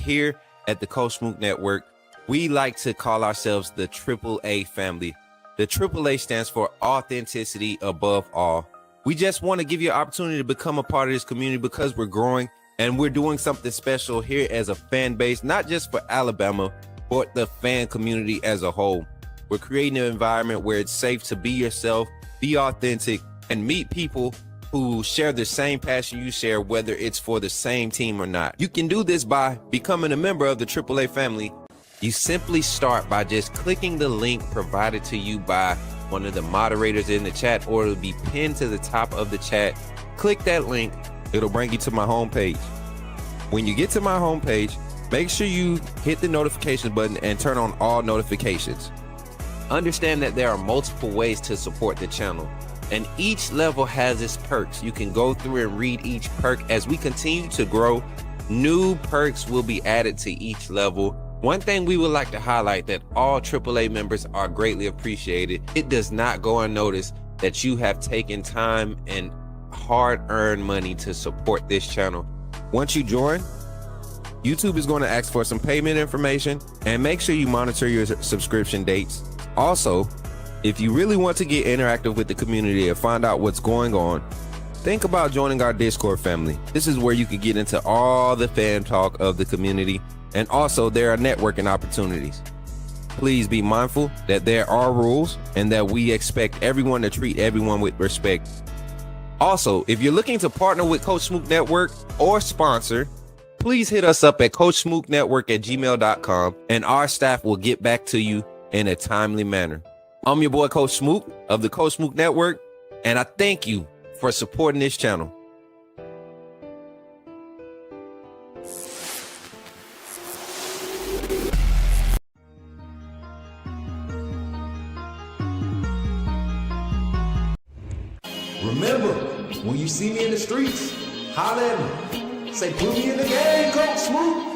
here at the Coach Smook Network, we like to call ourselves the AAA family. The AAA stands for authenticity above all. We just want to give you an opportunity to become a part of this community because we're growing and we're doing something special here as a fan base, not just for Alabama, but the fan community as a whole. We're creating an environment where it's safe to be yourself, be authentic, and meet people who share the same passion you share, whether it's for the same team or not. You can do this by becoming a member of the AAA family. You simply start by just clicking the link provided to you by one of the moderators in the chat, or it'll be pinned to the top of the chat. Click that link. It'll bring you to my homepage. When you get to my homepage, make sure you hit the notification button and turn on all notifications. Understand that there are multiple ways to support the channel, and each level has its perks. You can go through and read each perk. As we continue to grow, new perks will be added to each level. One thing we would like to highlight that all AAA members are greatly appreciated. It does not go unnoticed that you have taken time and hard-earned money to support this channel. Once you join, YouTube is going to ask for some payment information, and make sure you monitor your subscription dates. Also, if you really want to get interactive with the community and find out what's going on, think about joining our Discord family. This is where you can get into all the fan talk of the community. And also, there are networking opportunities. Please be mindful that there are rules and that we expect everyone to treat everyone with respect. Also, if you're looking to partner with Coach Smook Network or sponsor, please hit us up at coachsmooknetwork@gmail.com and our staff will get back to you in a timely manner. I'm your boy, Coach Smook of the Coach Smook Network, and I thank you for supporting this channel. Remember, when you see me in the streets, holler at me. Say, put me in the game, Coach Smook.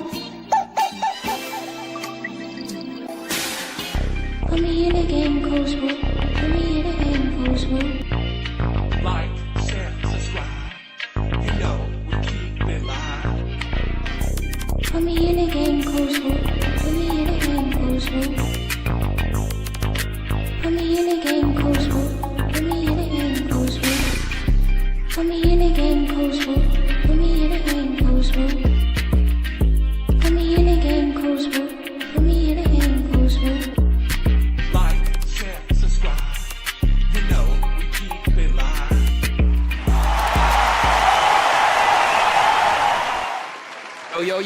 Put me in the game, Coach Smook. Put me in the game, Coach Smook. Like, share, subscribe. You know we keep it live. Put me in the game, Coach Smook. Put me in the game, Coach Smook. Put me in the game, Coach Smook. Put me in the game, Coach Smook. Put me in the game, Coach Smook. Put me in the game, Coach Smook. Put me in the game, Coach Smook. Put me in the game, Coach Smook. Like, share, subscribe. You know we keep it live.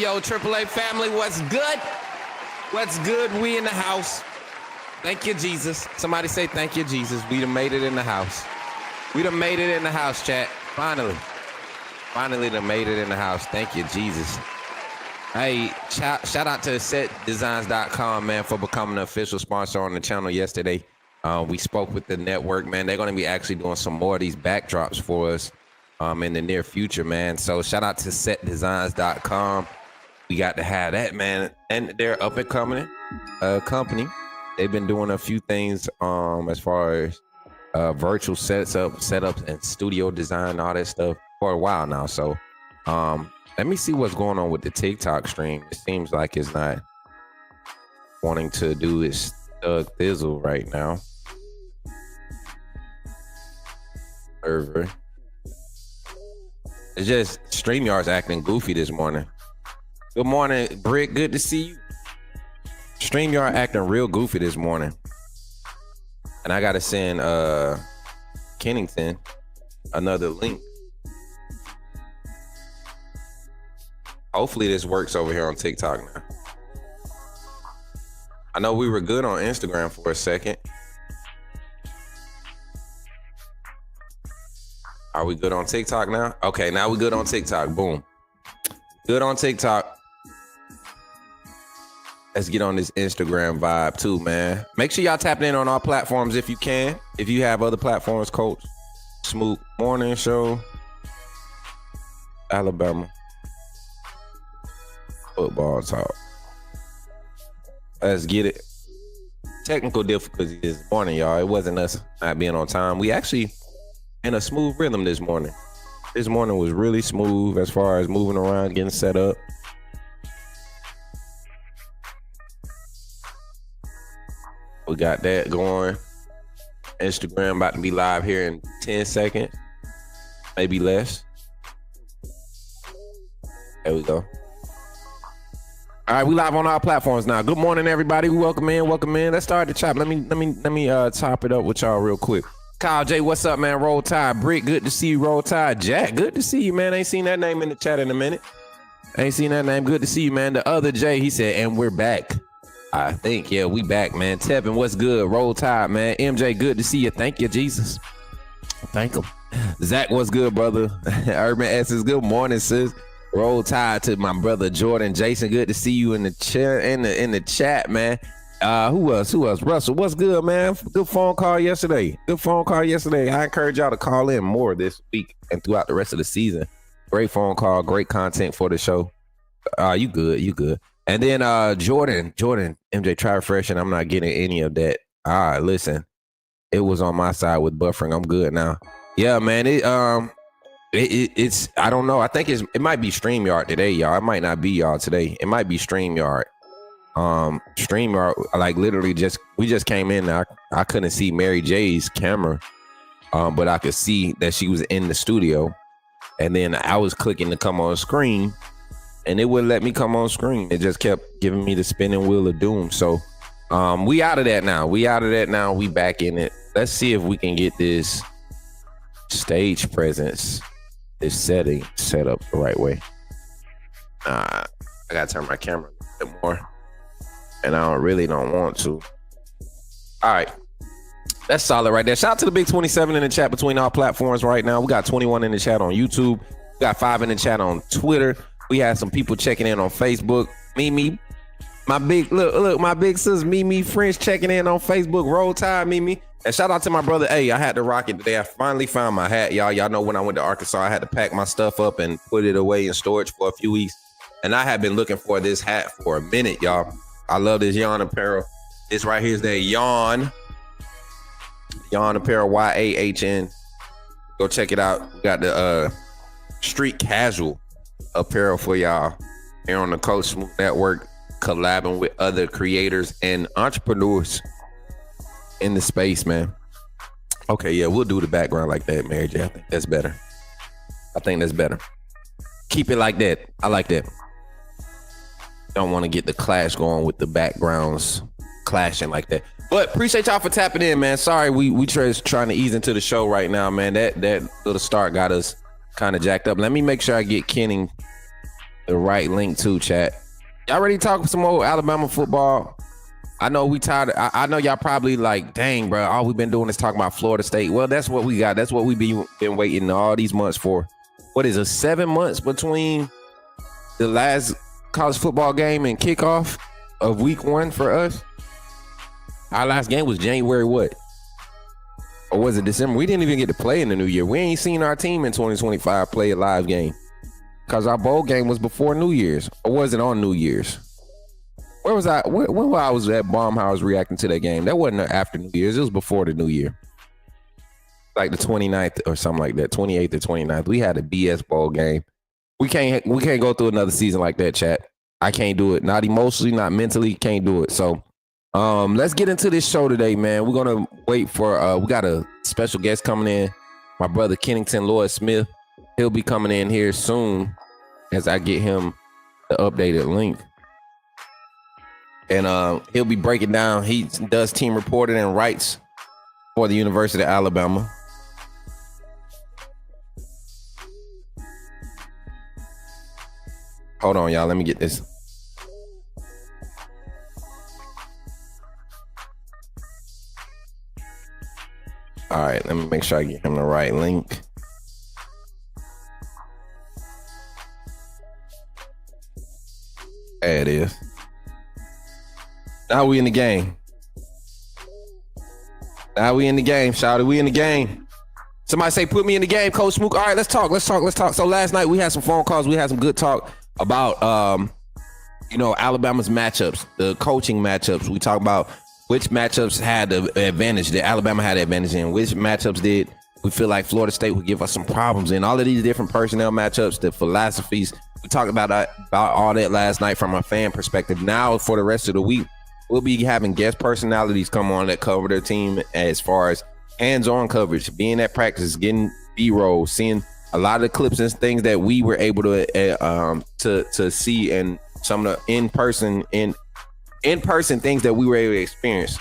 Yo, AAA family, what's good? What's good? We in the house. Thank you, Jesus. Somebody say thank you, Jesus. We done made it in the house. We done made it in the house, chat. Finally done made it in the house. Thank you, Jesus. Hey, shout out to setdesigns.com, man, for becoming an official sponsor on the channel yesterday. We spoke with the network, man. They're going to be actually doing some more of these backdrops for us in the near future, man. So shout out to setdesigns.com. We got to have that, man. And they're up and coming company. They've been doing a few things as far as virtual setups and studio design, all that stuff for a while now. So let me see what's going on with the TikTok stream. It seems like it's not wanting to do its thug thizzle right now. Server. It's just StreamYard's acting goofy this morning. Good morning, Brick. Good to see you. StreamYard acting real goofy this morning. And I gotta send Kennington another link. Hopefully this works over here on TikTok now. I know we were good on Instagram for a second. Are we good on TikTok now? Okay, now we good on TikTok. Boom. Good on TikTok. Let's get on this Instagram vibe too, man. Make sure y'all tapping in on our platforms if you can. If you have other platforms, Coach Smook Morning Show, Alabama Football Talk. Let's get it. Technical difficulties this morning, y'all. It wasn't us not being on time. We actually in a smooth rhythm this morning. This morning was really smooth as far as moving around, getting set up. We got that going. Instagram about to be live here in 10 seconds, maybe less. There we go. All right, we live on all platforms now. Good morning, everybody. Welcome in. Let's start the chop. Let me top it up with y'all real quick. Kyle J, what's up, man? Roll Tide. Brick, good to see you. Roll Tide. Jack, good to see you, man. Ain't seen that name in the chat in a minute. Ain't seen that name. Good to see you, man. The other J, he said, and we're back. I think, yeah, we back, man. Tevin, what's good? Roll Tide, man. MJ, good to see you. Thank you, Jesus. Thank him. Zach, what's good, brother? Urban Essence, good morning, sis. Roll Tide to my brother Jordan. Jason, good to see you in the chair in the chat, man. Who else? Russell, what's good, man? Good phone call yesterday. I encourage y'all to call in more this week and throughout the rest of the season. Great phone call, great content for the show. You good. And then Jordan, MJ, try refreshing. I'm not getting any of that. Listen, it was on my side with buffering. I'm good now. Yeah, man. It's I don't know. I think it might be StreamYard today, y'all. It might not be y'all today. It might be StreamYard. StreamYard, like literally we just came in. I couldn't see Mary J's camera, but I could see that she was in the studio. And then I was clicking to come on screen, and it wouldn't let me come on screen. It just kept giving me the spinning wheel of doom. So we out of that now. We back in it. Let's see if we can get this stage presence, this setting set up the right way. I gotta turn my camera a bit more, and I don't want to. All right. That's solid right there. Shout out to the big 27 in the chat between all platforms right now. We got 21 in the chat on YouTube. We got 5 in the chat on Twitter. We had some people checking in on Facebook. Mimi, my big sis Mimi French checking in on Facebook. Roll Tide, Mimi. And shout out to my brother. Hey, I had to rock it today. I finally found my hat, y'all. Y'all know when I went to Arkansas, I had to pack my stuff up and put it away in storage for a few weeks. And I have been looking for this hat for a minute, y'all. I love this Yawn apparel. This right here is that Yawn apparel, YAHN. Go check it out. We got the street casual apparel for y'all here on the Coach Smook Network, collabing with other creators and entrepreneurs in the space, man. Okay, yeah, we'll do the background like that, Mary J. I think that's better. Keep it like that. I like that. Don't want to get the clash going with the backgrounds clashing like that. But appreciate y'all for tapping in, man. Sorry, we trying to ease into the show right now, man. That little start got us kind of jacked up. Let me make sure I get Kenny the right link to chat. Y'all ready to talk some old Alabama football? I know we tired. I know y'all probably like, dang, bro, all we've been doing is talking about Florida State. Well, that's what we got. That's what we've been waiting all these months for. What is it, 7 months between the last college football game and kickoff of week 1 for us? Our last game was January what? Or was it December? We didn't even get to play in the new year. We ain't seen our team in 2025 play a live game because our bowl game was before New Year's. Or was it on New Year's? Where was I? When I was at Baumhouse reacting to that game? That wasn't after New Year's. It was before the New Year. Like the 29th or something like that, 28th or 29th. We had a BS bowl game. We can't go through another season like that, chat. I can't do it. Not emotionally, not mentally, can't do it. So let's get into this show today, man. We're gonna wait for we got a special guest coming in, my brother Kennington Lloyd Smith. He'll be coming in here soon as I get him the updated link, and he'll be breaking down. He does team reporting and writes for the University of Alabama. Hold on, y'all, let me get this. All right, let me make sure I get him the right link. There it is. Now we in the game. Shouty. We in the game. Somebody say, put me in the game, Coach Smook. All right, let's talk. So last night we had some phone calls. We had some good talk about, Alabama's matchups, the coaching matchups. We talked about which matchups had the advantage that Alabama had the advantage in, which matchups did we feel like Florida State would give us some problems in, all of these different personnel matchups, the philosophies. We talked about all that last night from a fan perspective. Now for the rest of the week, We'll be having guest personalities come on that cover their team as far as hands-on coverage, being at practice, getting B-roll, seeing a lot of the clips and things that we were able to see, and some of the in-person things that we were able to experience.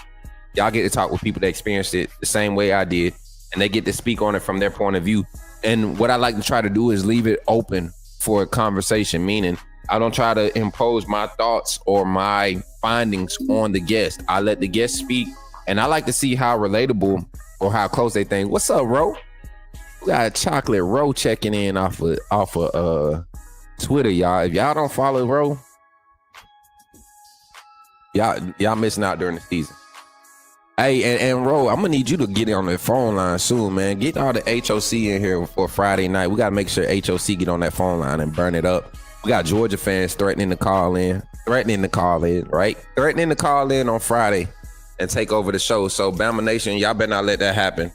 Y'all get to talk with people that experienced it the same way I did, and they get to speak on it from their point of view. And what I like to try to do is leave it open for a conversation, meaning I don't try to impose my thoughts or my findings on the guest. I let the guest speak, and I like to see how relatable or how close they think. What's up, Ro? We got a chocolate Ro checking in off of Twitter, y'all. If y'all don't follow Ro, y'all missing out during the season. Hey, and Ro, I'm gonna need you to get on the phone line soon, man. Get all the HOC in here for Friday night. We gotta make sure HOC get on that phone line and burn it up. We got Georgia fans threatening to call in, right? Threatening to call in on Friday and take over the show. So Bama Nation, y'all better not let that happen.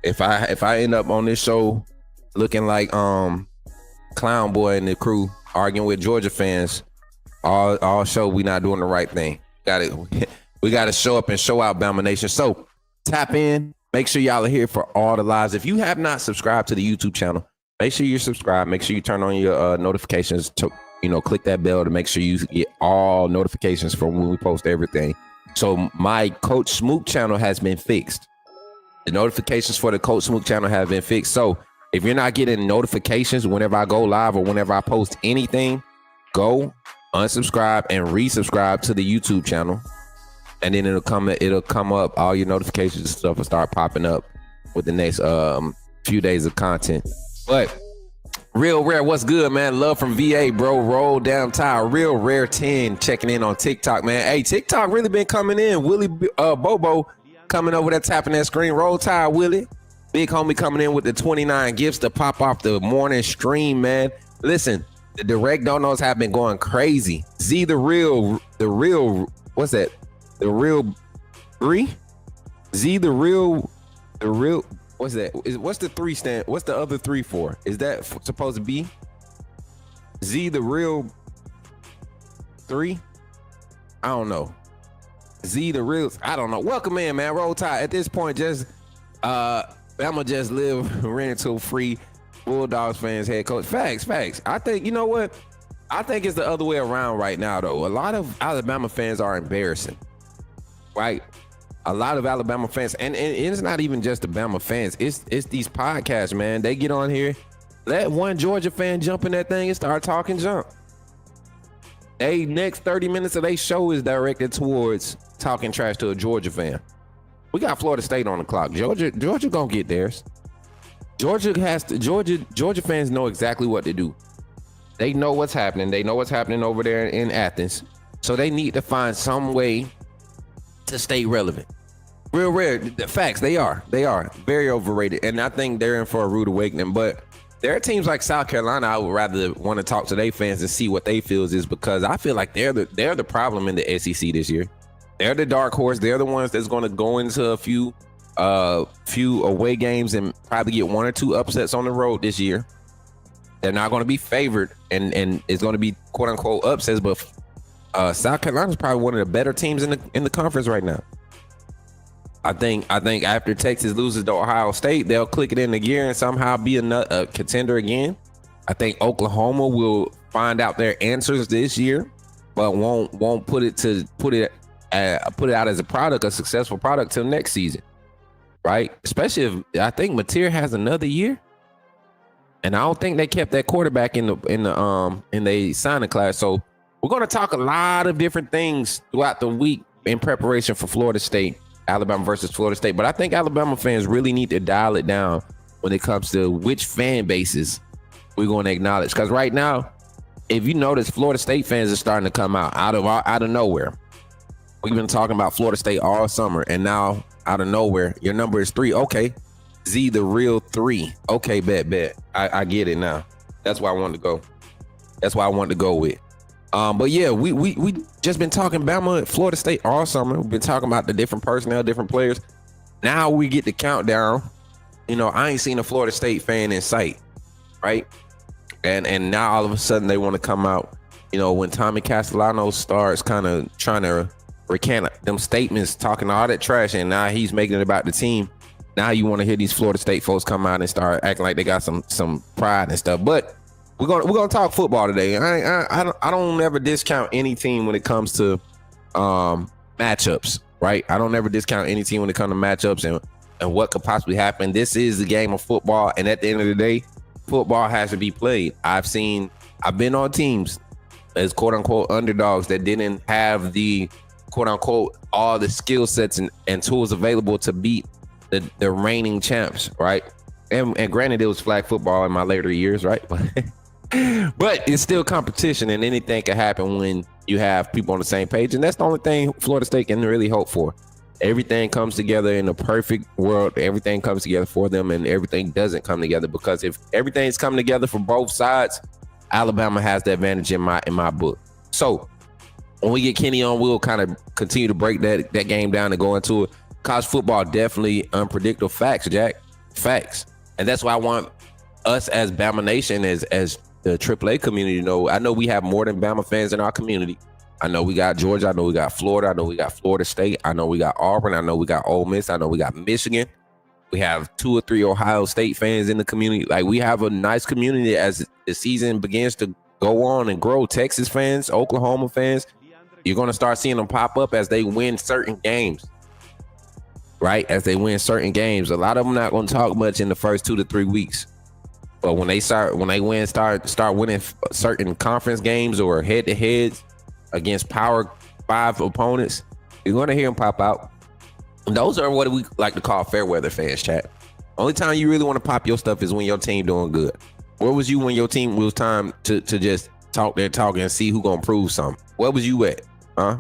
If I end up on this show looking like Clown Boy and the crew arguing with Georgia fans, all show we not doing the right thing. We got to show up and show out, Bama Nation. So tap in. Make sure y'all are here for all the lives. If you have not subscribed to the YouTube channel, make sure you're subscribed. Make sure you turn on your notifications. To, click that bell to make sure you get all notifications from when we post everything. So my Coach Smook channel has been fixed. The notifications for the Coach Smook channel have been fixed. So if you're not getting notifications whenever I go live or whenever I post anything, go unsubscribe and resubscribe to the YouTube channel. And then it'll come up. All your notifications and stuff will start popping up with the next few days of content. But Real Rare, what's good, man? Love from VA, bro. Roll down tire. Real Rare 10 checking in on TikTok, man. Hey, TikTok really been coming in. Willie Bobo coming over there tapping that screen. Roll tire, Willie. Big homie coming in with the 29 gifts to pop off the morning stream, man. Listen, the direct donos have been going crazy. Z the real, what's that? The real 3? Z the real, what's that? What's the 3 stand? What's the other 3 for? Is that supposed to be Z the real 3? I don't know. Z the real, I don't know. Welcome in, man. Roll Tide. At this point, just Bama just live rental free. Bulldogs fans head coach. Facts. I think, you know what? I think it's the other way around right now, though. A lot of Alabama fans are embarrassing, right? A lot of Alabama fans, and it's not even just the Bama fans. It's these podcasts, man. They get on here, let one Georgia fan jump in that thing and start talking junk. Hey, next 30 minutes of their show is directed towards talking trash to a Georgia fan. We got Florida State on the clock. Georgia gonna get theirs. Georgia fans know exactly what to do. They know what's happening. They know what's happening over there in Athens. So they need to find some way to stay relevant. Real Rare, the facts, they are very overrated. And I think they're in for a rude awakening. But there are teams like South Carolina I would rather want to talk to their fans and see what they feel is, because I feel like they're the problem in the SEC this year. They're the dark horse. They're the ones that's going to go into a few away games and probably get 1 or 2 upsets on the road this year. They're not going to be favored, and it's going to be quote unquote upsets. But South Carolina is probably one of the better teams in the conference right now. I think after Texas loses to Ohio State, they'll click it in the gear and somehow be a contender again. I think Oklahoma will find out their answers this year, but won't put it out as a successful product till next season, right? Especially if I think Mateer has another year, and I don't think they kept that quarterback in the signing class. So we're going to talk a lot of different things throughout the week in preparation for Florida State, Alabama versus Florida State. But I think Alabama fans really need to dial it down when it comes to which fan bases we're going to acknowledge. Because right now, if you notice, Florida State fans are starting to come out of nowhere. We've been talking about Florida State all summer, and now out of nowhere, your number is 3. Okay, Z the real 3. Okay, bet. I get it now. That's why I wanted to go. That's why I wanted to go with. But yeah, we just been talking Bama, Florida State all summer. We've been talking about the different personnel, different players. Now we get the countdown. You know, I ain't seen a Florida State fan in sight, right? And now all of a sudden they want to come out. You know, when Tommy Castellano starts kind of trying to recant them statements, talking all that trash, and now he's making it about the team. Now you want to hear these Florida State folks come out and start acting like they got some pride and stuff. But we're gonna talk football today. I don't ever discount any team when it comes to matchups, right? I don't ever discount any team when it comes to matchups and what could possibly happen. This is the game of football, and at the end of the day, football has to be played. I've been on teams as quote unquote underdogs that didn't have the quote unquote all the skill sets and tools available to beat the reigning champs, right? And granted, it was flag football in my later years, right? But it's still competition, and anything can happen when you have people on the same page. And that's the only thing Florida State can really hope for. Everything comes together in a perfect world. Everything comes together for them, and everything doesn't come together, because if everything's coming together from both sides, Alabama has the advantage in my book. So when we get Kenny on, we'll kind of continue to break that game down and go into it. College football, definitely unpredictable. Facts, Jack. Facts. And that's why I want us as Bama Nation, as the AAA community, I know we have more than Bama fans in our community. I know we got Georgia. I know we got Florida. I know we got Florida State. I know we got Auburn. I know we got Ole Miss. I know we got Michigan. We have 2 or 3 Ohio State fans in the community. Like, we have a nice community as the season begins to go on and grow. Texas fans, Oklahoma fans, you're going to start seeing them pop up as they win certain games. Right? As they win certain games. A lot of them not going to talk much in the first 2 to 3 weeks. But when they start winning certain conference games or head-to-heads against Power 5 opponents, you're going to hear them pop out. And those are what we like to call fair weather fans, chat. Only time you really want to pop your stuff is when your team doing good. Where was you when your team was time to just talk their talk and see who going to prove something? Where was you at?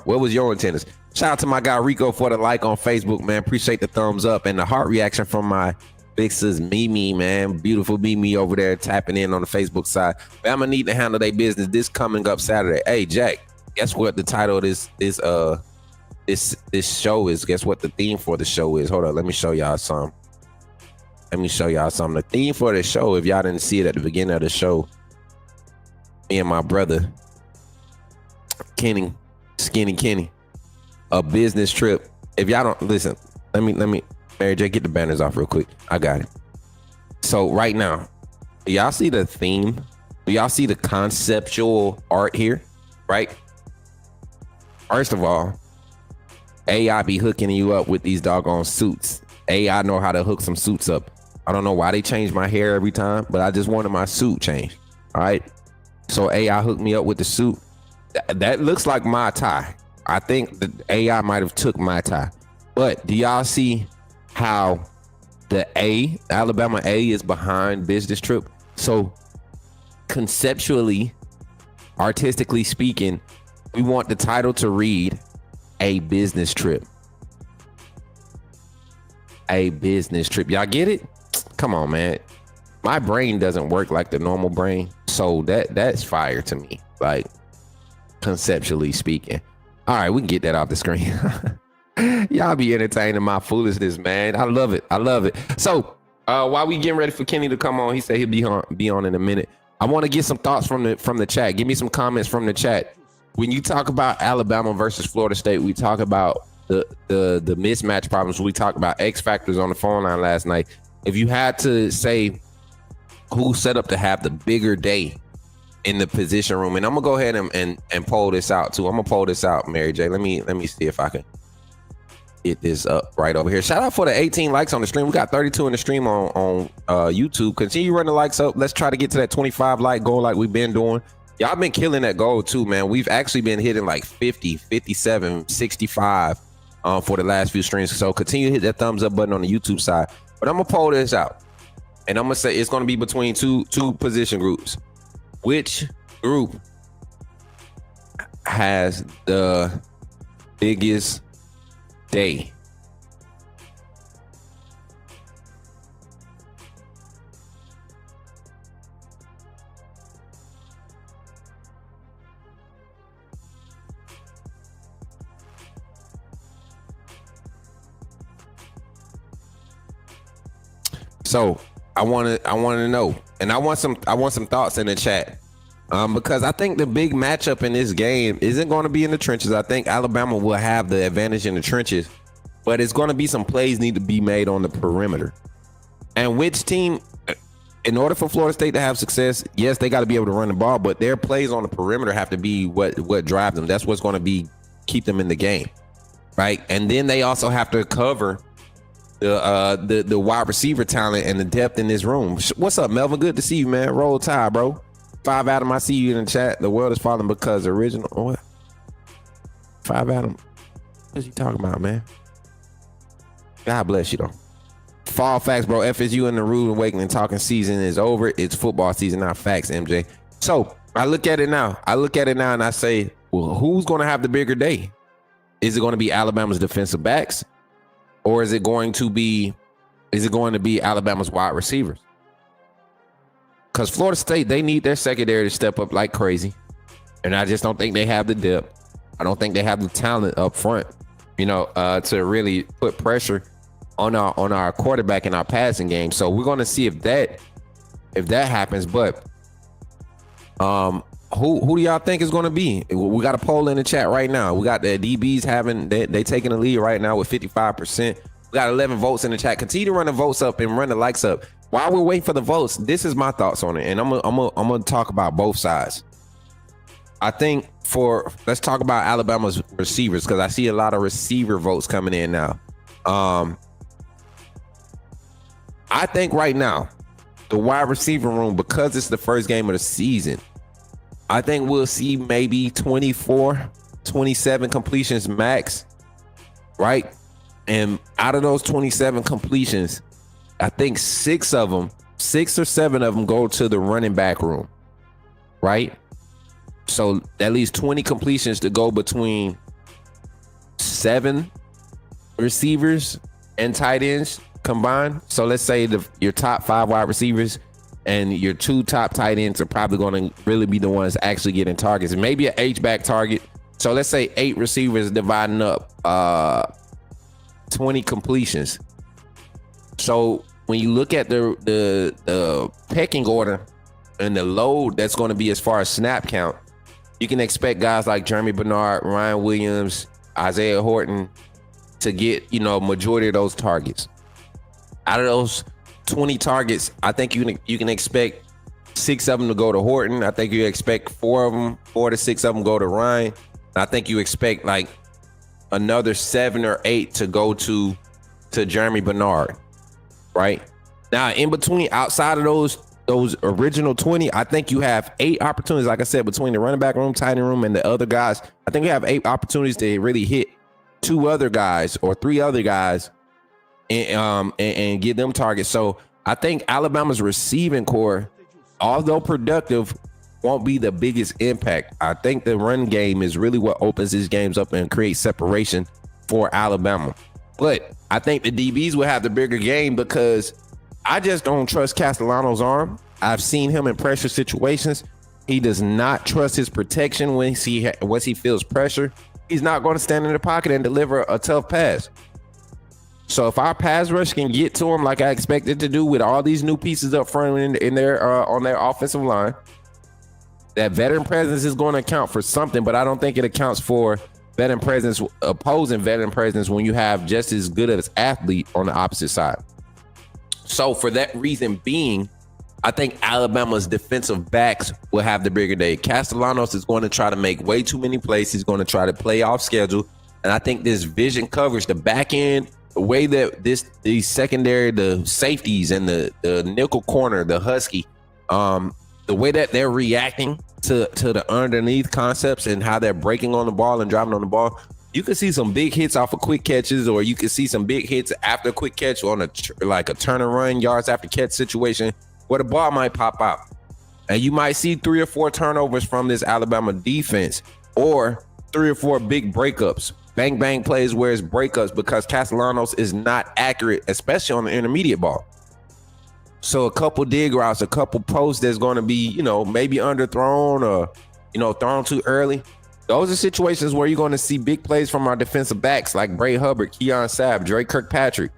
Where was your attendance? Shout out to my guy Rico for the like on Facebook, man. Appreciate the thumbs up and the heart reaction from my big sis Mimi, man. Beautiful Mimi over there tapping in on the Facebook side. But I'm gonna need to handle their business this coming up Saturday. Hey, Jack, guess what the title of this show is? Guess what the theme for the show is? Hold on, let me show y'all some. The theme for the show, if y'all didn't see it at the beginning of the show, me and my brother Kenny, Skinny Kenny, a business trip. If y'all don't listen, let me Mary J, get the banners off real quick. I got it. So right now, do y'all see the theme? Do y'all see the conceptual art here? Right? First of all, AI be hooking you up with these doggone suits. AI know how to hook some suits up. I don't know why they change my hair every time, but I just wanted my suit changed. All right. So AI hooked me up with the suit. That looks like my tie. I think the AI might have took my tie. But do y'all see how the Alabama A is behind business trip? So conceptually, artistically speaking, we want the title to read a business trip. A business trip. Y'all get it? Come on, man. My brain doesn't work like the normal brain. So that's fire to me. Like, conceptually speaking. All right, we can get that off the screen. Y'all be entertaining my foolishness, man. I love it. So while we getting ready for Kenny to come on, he said he'll be on in a minute. I want to get some thoughts from the chat. Give me some comments from the chat. When you talk about Alabama versus Florida State, we talk about the mismatch problems. We talk about X factors on the phone line last night. If you had to say who's set up to have the bigger day in the position room, and I'm gonna go ahead and poll this out too. I'm gonna poll this out, Mary J. Let me see if I can get this up right over here. Shout out for the 18 likes on the stream. We got 32 in the stream on YouTube. Continue running the likes up. Let's try to get to that 25 like goal like we've been doing. Y'all been killing that goal too, man. We've actually been hitting like 50, 57, 65 for the last few streams. So continue to hit that thumbs up button on the YouTube side. But I'm gonna poll this out, and I'm gonna say it's gonna be between two position groups. Which group has the biggest day? So I want to know, and I want some thoughts in the chat. Because I think the big matchup in this game isn't going to be in the trenches. I think Alabama will have the advantage in the trenches, but it's going to be some plays need to be made on the perimeter. And which team, in order for Florida State to have success, yes, they got to be able to run the ball, but their plays on the perimeter have to be what drives them. That's what's going to be keep them in the game, right? And then they also have to cover the wide receiver talent and the depth in this room. What's up, Melvin? Good to see you, man. Roll Tide, bro. 5 Adam, I see you in the chat. The world is falling because original. What? 5 Adam. What you talking about, man? God bless you, though. Fall facts, bro. FSU in the rude awakening talking season is over. It's football season, not facts, MJ. So I look at it now. And I say, well, who's going to have the bigger day? Is it going to be Alabama's defensive backs, or is it going to be Alabama's wide receivers? Because Florida State, they need their secondary to step up like crazy. And I just don't think they have the depth. I don't think they have the talent up front, to really put pressure on our quarterback in our passing game. So we're going to see if that happens. But who do y'all think is going to be? We got a poll in the chat right now. We got the DBs they taking the lead right now with 55%. We got 11 votes in the chat. Continue to run the votes up and run the likes up. While we're waiting for the votes, this is my thoughts on it, and I'm gonna talk about both sides. I think let's talk about Alabama's receivers, because I see a lot of receiver votes coming in now. I think right now the wide receiver room, because it's the first game of the season, I think we'll see maybe 24, 27 completions max, right? And out of those 27 completions, I think 6 or 7 of them go to the running back room, right? So at least 20 completions to go between 7 receivers and tight ends combined. So let's say your top 5 wide receivers and your 2 top tight ends are probably going to really be the ones actually getting targets, and maybe an H-back target. So let's say 8 receivers dividing up 20 completions. So when you look at the pecking order and the load that's going to be as far as snap count, you can expect guys like Jeremy Bernard, Ryan Williams, Isaiah Horton to get, majority of those targets. Out of those 20 targets, I think you can expect 6 of them to go to Horton. I think you expect 4 to 6 of them go to Ryan. I think you expect like another 7 or 8 to go to Jeremy Bernard. Right now, in between, outside of those original 20, I think you have 8 opportunities. Like I said, between the running back room, tight end room, and the other guys, I think we have 8 opportunities to really hit 2 other guys or 3 other guys and get them targets. So I think Alabama's receiving core, although productive, won't be the biggest impact. I think the run game is really what opens these games up and creates separation for Alabama. But I think the DBs will have the bigger game, because I just don't trust Castellano's arm. I've seen him in pressure situations. He does not trust his protection once he feels pressure. He's not going to stand in the pocket and deliver a tough pass. So if our pass rush can get to him like I expect it to do with all these new pieces up front in their on their offensive line, that veteran presence is going to account for something, but I don't think it accounts for opposing veteran presence when you have just as good of an athlete on the opposite side. So for that reason being, I think Alabama's defensive backs will have the bigger day. Castellanos is going to try to make way too many plays. He's going to try to play off schedule. And I think this vision coverage, the back end, the way that the secondary, the safeties and the nickel corner, the Husky, the way that they're reacting to the underneath concepts and how they're breaking on the ball and driving on the ball, you can see some big hits off of quick catches, or you can see some big hits after a quick catch on a turn and run, yards after catch situation where the ball might pop out. And you might see 3 or 4 turnovers from this Alabama defense, or 3 or 4 big breakups, bang, bang plays where it's breakups, because Castellanos is not accurate, especially on the intermediate ball. So a couple dig routes, a couple posts that's going to be, maybe underthrown or, thrown too early. Those are situations where you're going to see big plays from our defensive backs like Bray Hubbard, Keon Sabb, Drake Kirkpatrick.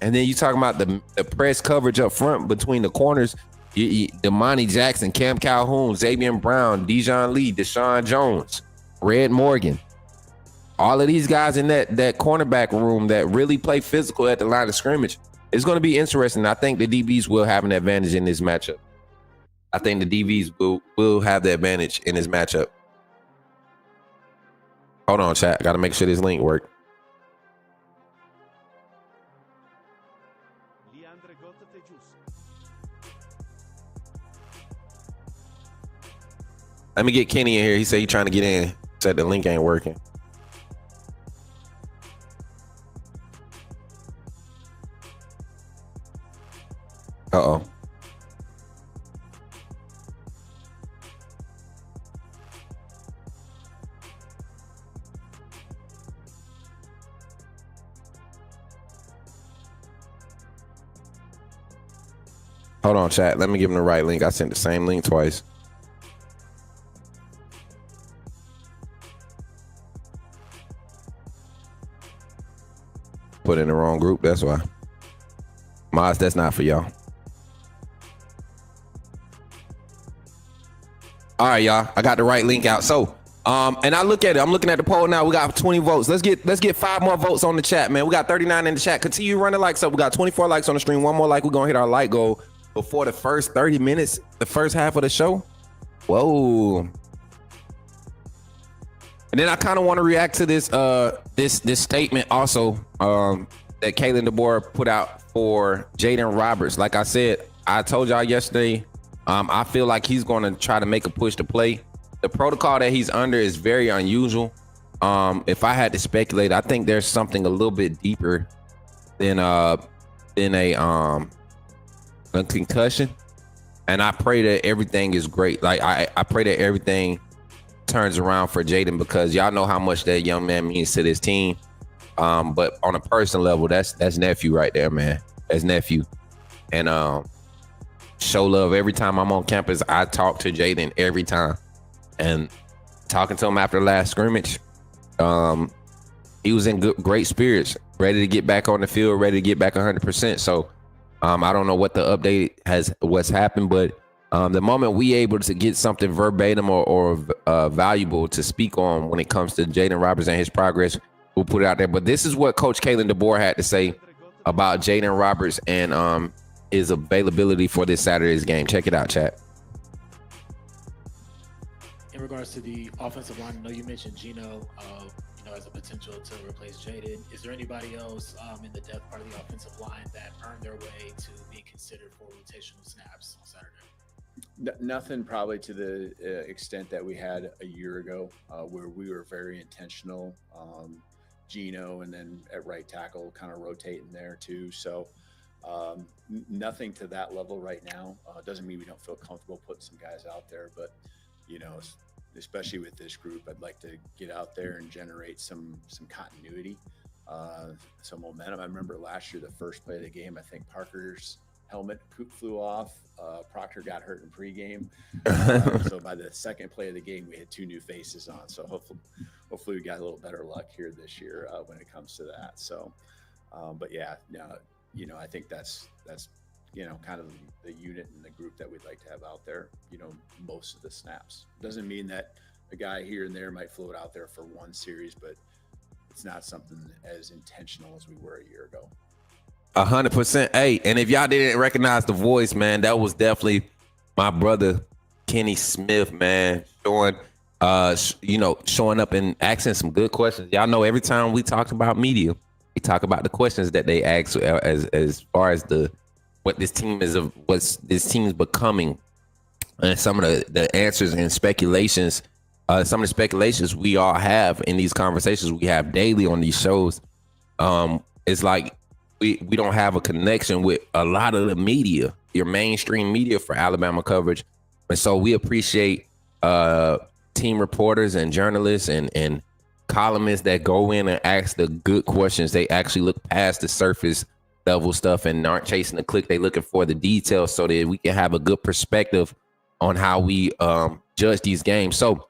And then you talking about the press coverage up front between the corners. Damani Jackson, Cam Calhoun, Xavier Brown, Dijon Lee, Deshaun Jones, Red Morgan. All of these guys in that cornerback room that really play physical at the line of scrimmage. It's going to be interesting. I think the DBs will have an advantage in this matchup. I think the DBs will have the advantage in this matchup. Hold on, chat. I got to make sure this link works. Let me get Kenny in here. He said he's trying to get in. Said the link ain't working. Uh-oh. Hold on, chat. Let me give him the right link. I sent the same link twice. Put in the wrong group. That's why. Mods, that's not for y'all. All right, y'all. I got the right link out. So, and I look at it. I'm looking at the poll now. We got 20 votes. Let's get 5 more votes on the chat, man. We got 39 in the chat. Continue running likes up. We got 24 likes on the stream. One more like. We're gonna hit our like goal before the first 30 minutes, the first half of the show. Whoa. And then I kind of want to react to this this statement also that Kalen DeBoer put out for Jaden Roberts. Like I said, I told y'all yesterday, I feel like he's going to try to make a push to play. The protocol that he's under is very unusual. If I had to speculate, I think there's something a little bit deeper than a concussion. And I pray that everything is great. Like I pray that everything turns around for Jaden, because y'all know how much that young man means to this team. But on a personal level, that's nephew right there, man. That's nephew. And show love every time I'm on campus. I talk to Jaden every time. And talking to him after the last scrimmage, he was in great spirits, ready to get back on the field, ready to get back 100%. So I don't know what the update what's happened, but the moment we able to get something verbatim or valuable to speak on when it comes to Jaden Roberts and his progress, we'll put it out there. But this is what Coach Kalen DeBoer had to say about Jaden Roberts and his availability for this Saturday's game. Check it out, chat. In regards to the offensive line, I know you mentioned Gino, as a potential to replace Jaden. Is there anybody else in the depth part of the offensive line that earned their way to being considered for rotational snaps on Saturday? Nothing probably to the extent that we had a year ago, where we were very intentional. Gino, and then at right tackle, kind of rotating there too. So nothing to that level right now. Doesn't mean we don't feel comfortable putting some guys out there, but especially with this group, I'd like to get out there and generate some continuity, some momentum. I remember last year, the first play of the game, I think Parker's helmet flew off. Proctor got hurt in pregame. So by the second play of the game, we had 2 new faces on. So hopefully we got a little better luck here this year when it comes to that. So, but yeah, I think that's kind of the unit and the group that we'd like to have out there, most of the snaps. Doesn't mean that a guy here and there might float out there for one series, but it's not something as intentional as we were a year ago. 100%. Hey, and if y'all didn't recognize the voice, man, that was definitely my brother, Kenny Smith, man, showing up and asking some good questions. Y'all know every time we talk about media, we talk about the questions that they ask as far as what this team is becoming, and some of the answers and speculations. Some of the speculations we all have in these conversations we have daily on these shows. It's like we don't have a connection with a lot of the media, your mainstream media for Alabama coverage. And so we appreciate team reporters and journalists and columnists that go in and ask the good questions. They actually look past the surface level stuff and aren't chasing the click. They looking for the details so that we can have a good perspective on how we judge these games. So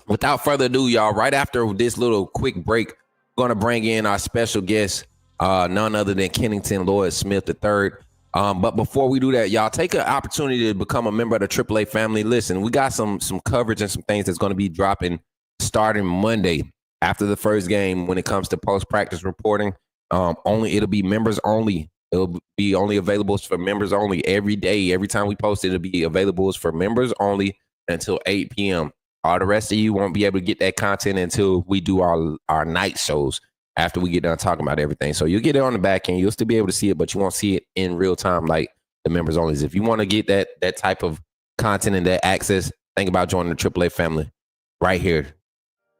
without further ado, y'all, right after this little quick break, we're going to bring in our special guest, none other than Kennington Lloyd Smith III. But before we do that, y'all take an opportunity to become a member of the AAA family. Listen, we got some coverage and some things that's going to be dropping starting Monday after the first game when it comes to post-practice reporting. It'll be members only. It'll be only available for members only every day. Every time we post it, it'll be available for members only until 8 p.m. All the rest of you won't be able to get that content until we do our night shows after we get done talking about everything. So you'll get it on the back end. You'll still be able to see it, but you won't see it in real time like the members only. If you want to get that type of content and that access, think about joining the AAA family right here.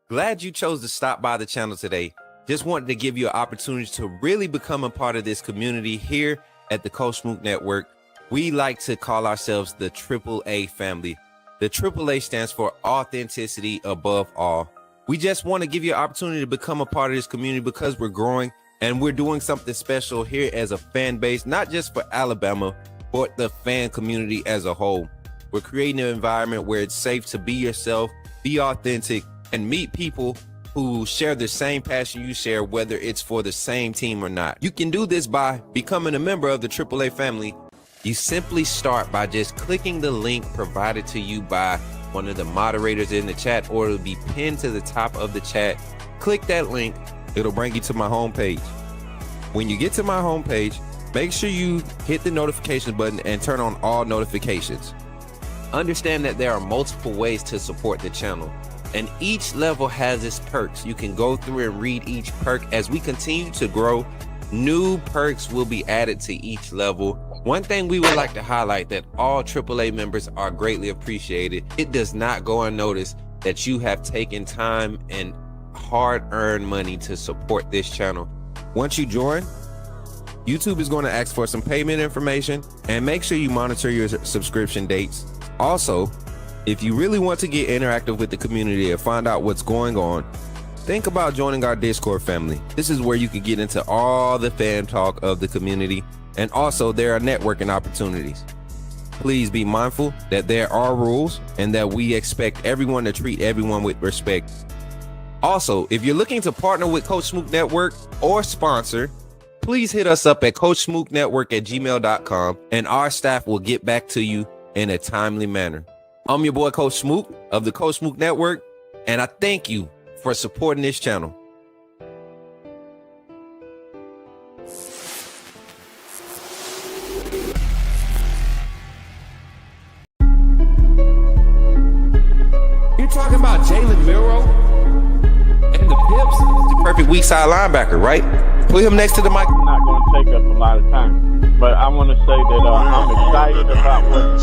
Glad you chose to stop by the channel today. Just wanted to give you an opportunity to really become a part of this community here at the Coach Smook Network. We like to call ourselves the AAA family. The AAA stands for authenticity above all. We just want to give you an opportunity to become a part of this community because we're growing and we're doing something special here as a fan base, not just for Alabama, but the fan community as a whole. We're creating an environment where it's safe to be yourself, be authentic, and meet people who share the same passion you share, whether it's for the same team or not. You can do this by becoming a member of the AAA family. You simply start by just clicking the link provided to you by one of the moderators in the chat, or it'll be pinned to the top of the chat. Click that link. It'll bring you to my homepage. When you get to my homepage, make sure you hit the notifications button and turn on all notifications. Understand that there are multiple ways to support the channel, and each level has its perks. You can go through and read each perk. As we continue to grow, new perks will be added to each level. One thing we would like to highlight that all AAA members are greatly appreciated. It does not go unnoticed that you have taken time and hard-earned money to support this channel. Once you join, YouTube is going to ask for some payment information, and make sure you monitor your subscription dates. Also, if you really want to get interactive with the community and find out what's going on, think about joining our Discord family. This is where you can get into all the fan talk of the community, and also there are networking opportunities. Please be mindful that there are rules and that we expect everyone to treat everyone with respect. Also, if you're looking to partner with Coach Smook Network or sponsor, please hit us up at coachsmooknetwork@gmail.com, and our staff will get back to you in a timely manner. I'm your boy, Coach Smook of the Coach Smook Network, and I thank you for supporting this channel. You're talking about Jalen Milroe and the Pips, the perfect weak side linebacker, right? Put him next to the mic. Not going to take us a lot of time, but I want to say that I'm excited about what.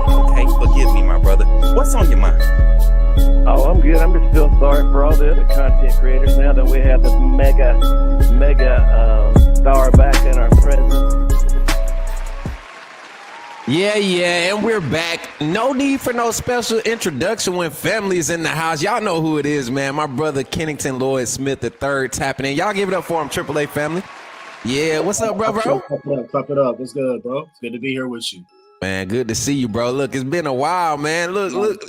Okay, forgive me, my brother. What's on your mind? Oh, I'm good. I'm just still sorry for all the other content creators now that we have this mega star back in our presence. Yeah, and we're back. No need for no special introduction when family is in the house. Y'all know who it is, man. My brother Kennington Lloyd Smith III tapping in. Y'all give it up for him, AAA family. Yeah, what's up, bro? Clap it up. What's good, bro? It's good to be here with you. Man, good to see you, bro. Look, it's been a while, man. Look.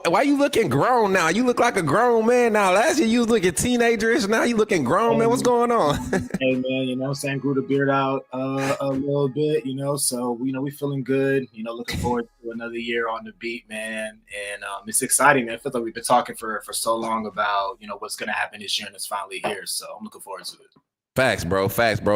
Why you looking grown now? You look like a grown man now. Last year you was looking teenagerish. Now you looking grown, man. What's going on? Hey, man, you know what I'm saying? Grew the beard out a little bit, you know, so, we feeling good, looking forward to another year on the beat, man. And it's exciting, man. I feel like we've been talking for so long about, what's going to happen this year, and it's finally here. So I'm looking forward to it. Facts, bro.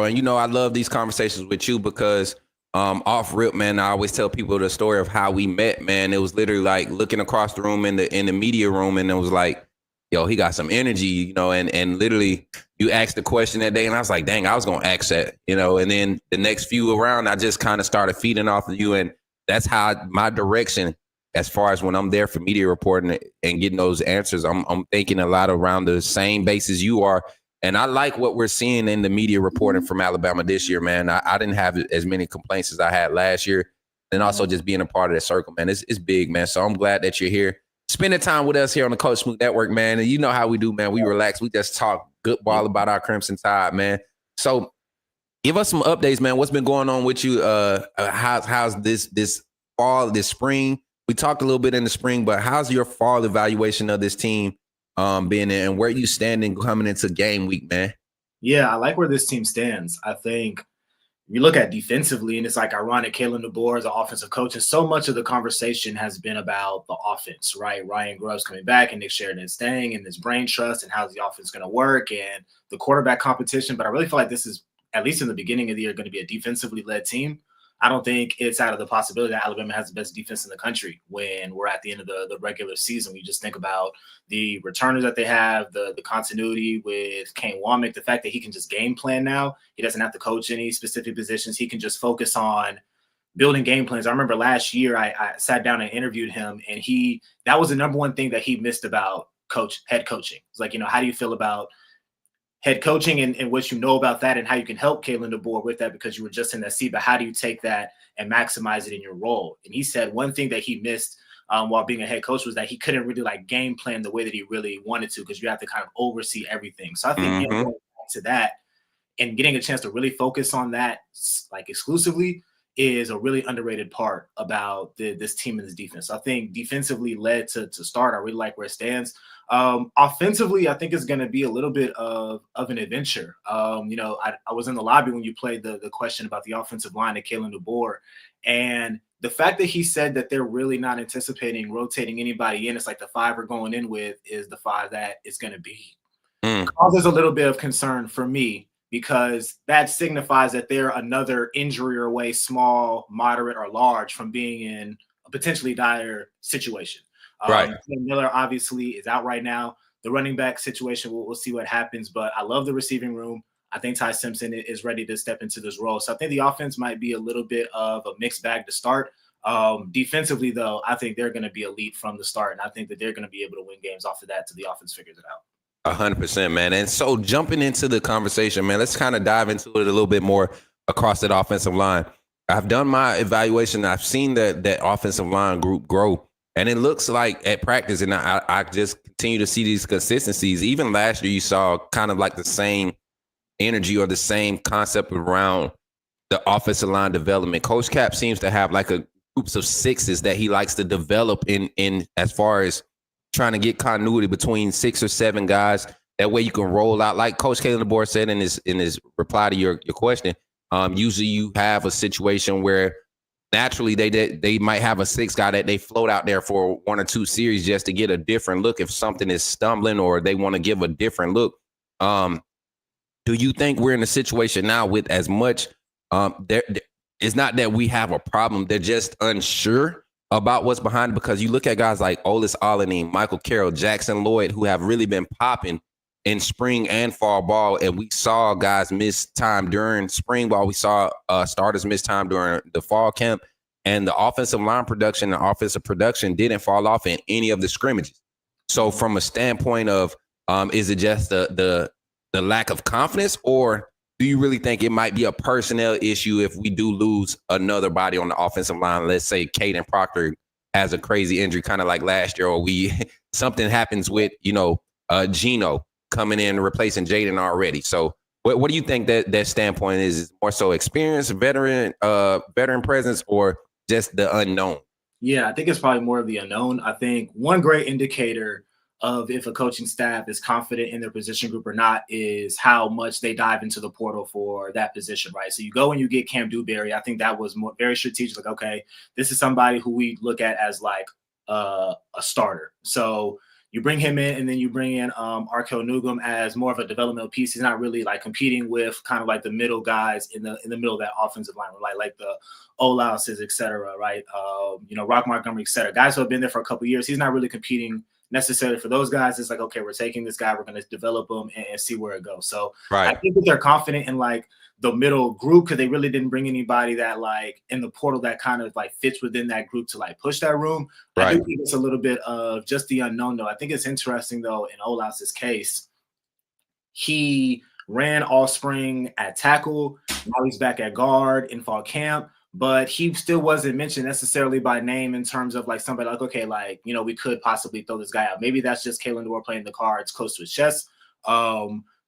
And I love these conversations with you because off rip, man, I always tell people the story of how we met, man. It was literally like looking across the room in the media room, and it was like, yo, he got some energy, and literally you asked the question that day, and I was like, dang, I was gonna ask that, and then the next few around, I just kind of started feeding off of you, and that's how my direction, as far as when I'm there for media reporting and getting those answers, I'm thinking a lot around the same basis you are. And I like what we're seeing in the media reporting from Alabama this year, man. I didn't have as many complaints as I had last year. And also just being a part of that circle, man, it's big, man. So I'm glad that you're here. Spending time with us here on the Coach Smook Network, man. And you know how we do, man. We relax. We just talk good ball about our Crimson Tide, man. So give us some updates, man. What's been going on with you? How's this fall, this spring? We talked a little bit in the spring, but how's your fall evaluation of this team being in, and where you standing coming into game week, man? Yeah, I like where this team stands. I think, you look at defensively, and it's like ironic, Kalen DeBoer is an offensive coach, and so much of the conversation has been about the offense, right? Ryan Grubb's coming back and Nick Sheridan staying and this brain trust and how's the offense going to work and the quarterback competition. But I really feel like this is, at least in the beginning of the year, going to be a defensively led team. I don't think it's out of the possibility that Alabama has the best defense in the country when we're at the end of the regular season. We just think about the returners that they have, the continuity with Kane Womack, the fact that he can just game plan now. He doesn't have to coach any specific positions. He can just focus on building game plans. I remember last year I sat down and interviewed him, and that was the number one thing that he missed about head coaching. It's like, how do you feel about head coaching and what you know about that and how you can help Kalen DeBoer with that, because you were just in that seat, but how do you take that and maximize it in your role? And he said one thing that he missed while being a head coach was that he couldn't really like game plan the way that he really wanted to, because you have to kind of oversee everything. So I think him going back to that and getting a chance to really focus on that like exclusively is a really underrated part about this team and this defense. So I think defensively led to start. I really like where it stands. Offensively, I think it's going to be a little bit of an adventure. I was in the lobby when you played the question about the offensive line at Kalen DeBoer, and the fact that he said that they're really not anticipating rotating anybody in, it's like the 5 we're going in with is the 5 that it's going to be. Causes a little bit of concern for me, because that signifies that they're another injury away, small, moderate, or large, from being in a potentially dire situation. Right. Miller obviously is out right now. The running back situation, we'll see what happens, but I love the receiving room. I think Ty Simpson is ready to step into this role. So I think the offense might be a little bit of a mixed bag to start. Defensively, though, I think they're going to be elite from the start, and I think that they're going to be able to win games off of that till the offense figures it out. 100%, man. And so jumping into the conversation, man, let's kind of dive into it a little bit more across that offensive line. I've done my evaluation. I've seen that offensive line group grow. And it looks like at practice, and I just continue to see these consistencies. Even last year, you saw kind of like the same energy or the same concept around the offensive line development. Coach Cap seems to have like a groups of 6s that he likes to develop in as far as trying to get continuity between 6 or 7 guys. That way you can roll out, like Coach Kalen DeBoer said in his reply to your question. Usually you have a situation where naturally they might have a 6 guy that they float out there for 1 or 2 series just to get a different look if something is stumbling or they want to give a different look. Do you think we're in a situation now with as much it's not that we have a problem, they're just unsure about what's behind it? Because you look at guys like Olis Alani, Michael Carroll, Jackson Lloyd, who have really been popping in spring and fall ball, and we saw guys miss time during spring ball. We saw starters miss time during the fall camp, and the offensive line production and offensive production didn't fall off in any of the scrimmages. So from a standpoint of is it just the lack of confidence, or do you really think it might be a personnel issue if we do lose another body on the offensive line? Let's say Caden Proctor has a crazy injury, kind of like last year, or something happens with Gino coming in replacing Jaden already. So what do you think that standpoint is? Is it more so experience, veteran presence, or just the unknown? Yeah, I think it's probably more of the unknown. I think one great indicator of if a coaching staff is confident in their position group or not is how much they dive into the portal for that position, right? So you go and you get Cam Dewberry. I think that was very strategic. Like, okay, this is somebody who we look at as like a starter. So you bring him in, and then you bring in Arkel Nugum as more of a developmental piece. He's not really like competing with kind of like the middle guys in the middle of that offensive line, like the Olauses, et cetera, right? Rock Montgomery, et cetera. Guys who have been there for a couple of years. He's not really competing necessarily for those guys. It's like, okay, we're taking this guy, we're going to develop him and see where it goes. So right. I think that they're confident in like the middle group, because they really didn't bring anybody that like in the portal that kind of like fits within that group to like push that room. Right. I do think it's a little bit of just the unknown, though. I think it's interesting, though, in Olaus's case, he ran all spring at tackle. Now he's back at guard in fall camp, but he still wasn't mentioned necessarily by name in terms of like somebody like, okay, like, we could possibly throw this guy out. Maybe that's just Kalen DeBoer playing the cards close to his chest.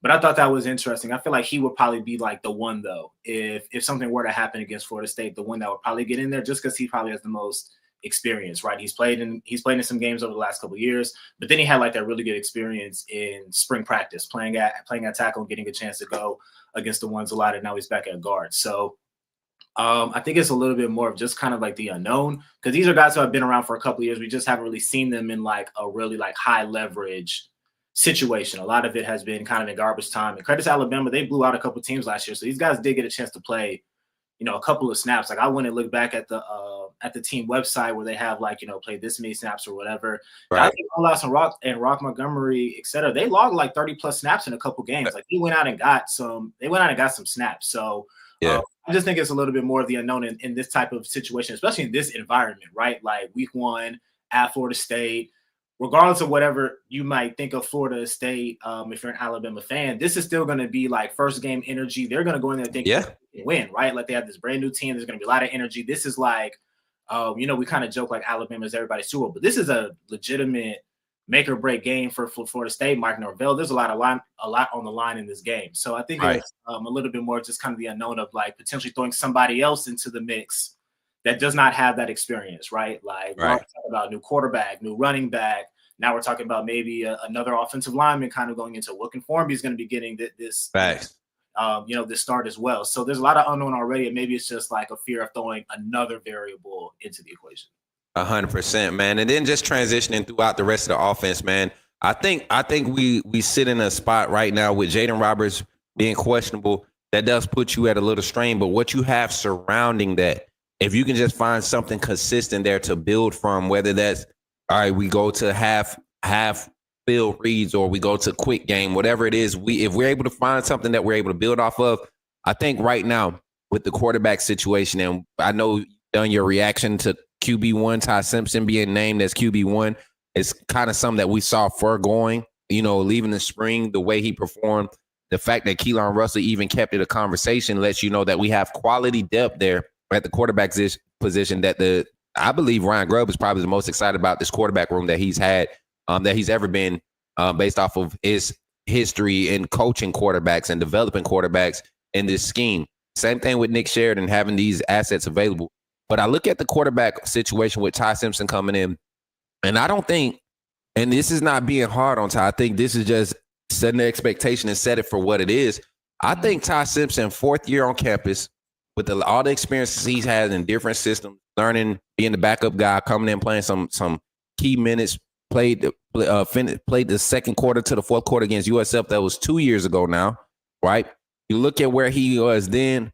But I thought that was interesting. I feel like he would probably be like the one, though, if something were to happen against Florida State, the one that would probably get in there, just because he probably has the most experience, right? He's played in some games over the last couple of years, but then he had like that really good experience in spring practice, playing at tackle and getting a chance to go against the ones allotted. Now he's back at guard. So I think it's a little bit more of just kind of like the unknown because these are guys who have been around for a couple of years. We just haven't really seen them in like a really like high leverage situation. A lot of it has been kind of in garbage time. And credit to Alabama, they blew out a couple teams last year, so these guys did get a chance to play, a couple of snaps. Like I went and looked back at the team website where they have like played this many snaps or whatever. Guys Right. like Olaus and Rock Montgomery, et cetera, they logged like 30 plus snaps in a couple games. Like they went out and got some snaps. So Yeah. I just think it's a little bit more of the unknown in this type of situation, especially in this environment, right? Like week 1 at Florida State, regardless of whatever you might think of Florida State, if you're an Alabama fan, this is still going to be like first game energy. They're going to go in there thinking Yeah. they can win, right? Like they have this brand new team. There's going to be a lot of energy. This is like, we kind of joke like Alabama is everybody's Super Bowl, but this is a legitimate make or break game for Florida State. Mike Norvell, there's a lot on the line in this game. So I think Right. it's a little bit more just kind of the unknown of like potentially throwing somebody else into the mix that does not have that experience, right? Like we're Right. talking about new quarterback, new running back. Now we're talking about maybe another offensive lineman kind of going into what conform he's going to be getting this Facts. this start as well. So there's a lot of unknown already, and maybe it's just like a fear of throwing another variable into the equation. 100%, man. And then just transitioning throughout the rest of the offense, man. I think we sit in a spot right now with Jaden Roberts being questionable. That does put you at a little strain. But what you have surrounding that, if you can just find something consistent there to build from, whether that's all right, we go to half field reads or we go to quick game, whatever it is, if we're able to find something that we're able to build off of, I think right now with the quarterback situation, and I know you've done your reaction to QB1, Ty Simpson being named as QB1, it's kind of something that we saw foregoing, leaving the spring, the way he performed. The fact that Keelan Russell even kept it a conversation lets you know that we have quality depth there at the quarterback position that I believe Ryan Grubb is probably the most excited about this quarterback room that he's had, that he's ever been, based off of his history in coaching quarterbacks and developing quarterbacks in this scheme. Same thing with Nick Sheridan having these assets available. But I look at the quarterback situation with Ty Simpson coming in, and I don't think, and this is not being hard on Ty, I think this is just setting the expectation and set it for what it is. I think Ty Simpson, 4th year on campus, with all the experiences he's had in different systems, learning, being the backup guy, coming in, playing some key minutes, played the second quarter to the fourth quarter against USF. That was 2 years ago now, right? You look at where he was then,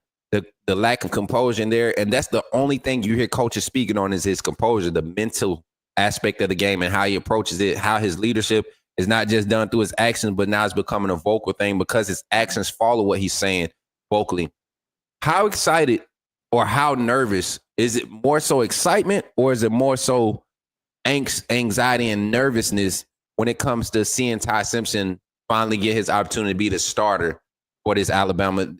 the lack of composure in there, and that's the only thing you hear coaches speaking on is his composure, the mental aspect of the game and how he approaches it, how his leadership is not just done through his actions, but now it's becoming a vocal thing because his actions follow what he's saying vocally. How excited or how nervous? Is it more so excitement or is it more so anxiety and nervousness when it comes to seeing Ty Simpson finally get his opportunity to be the starter for this Alabama?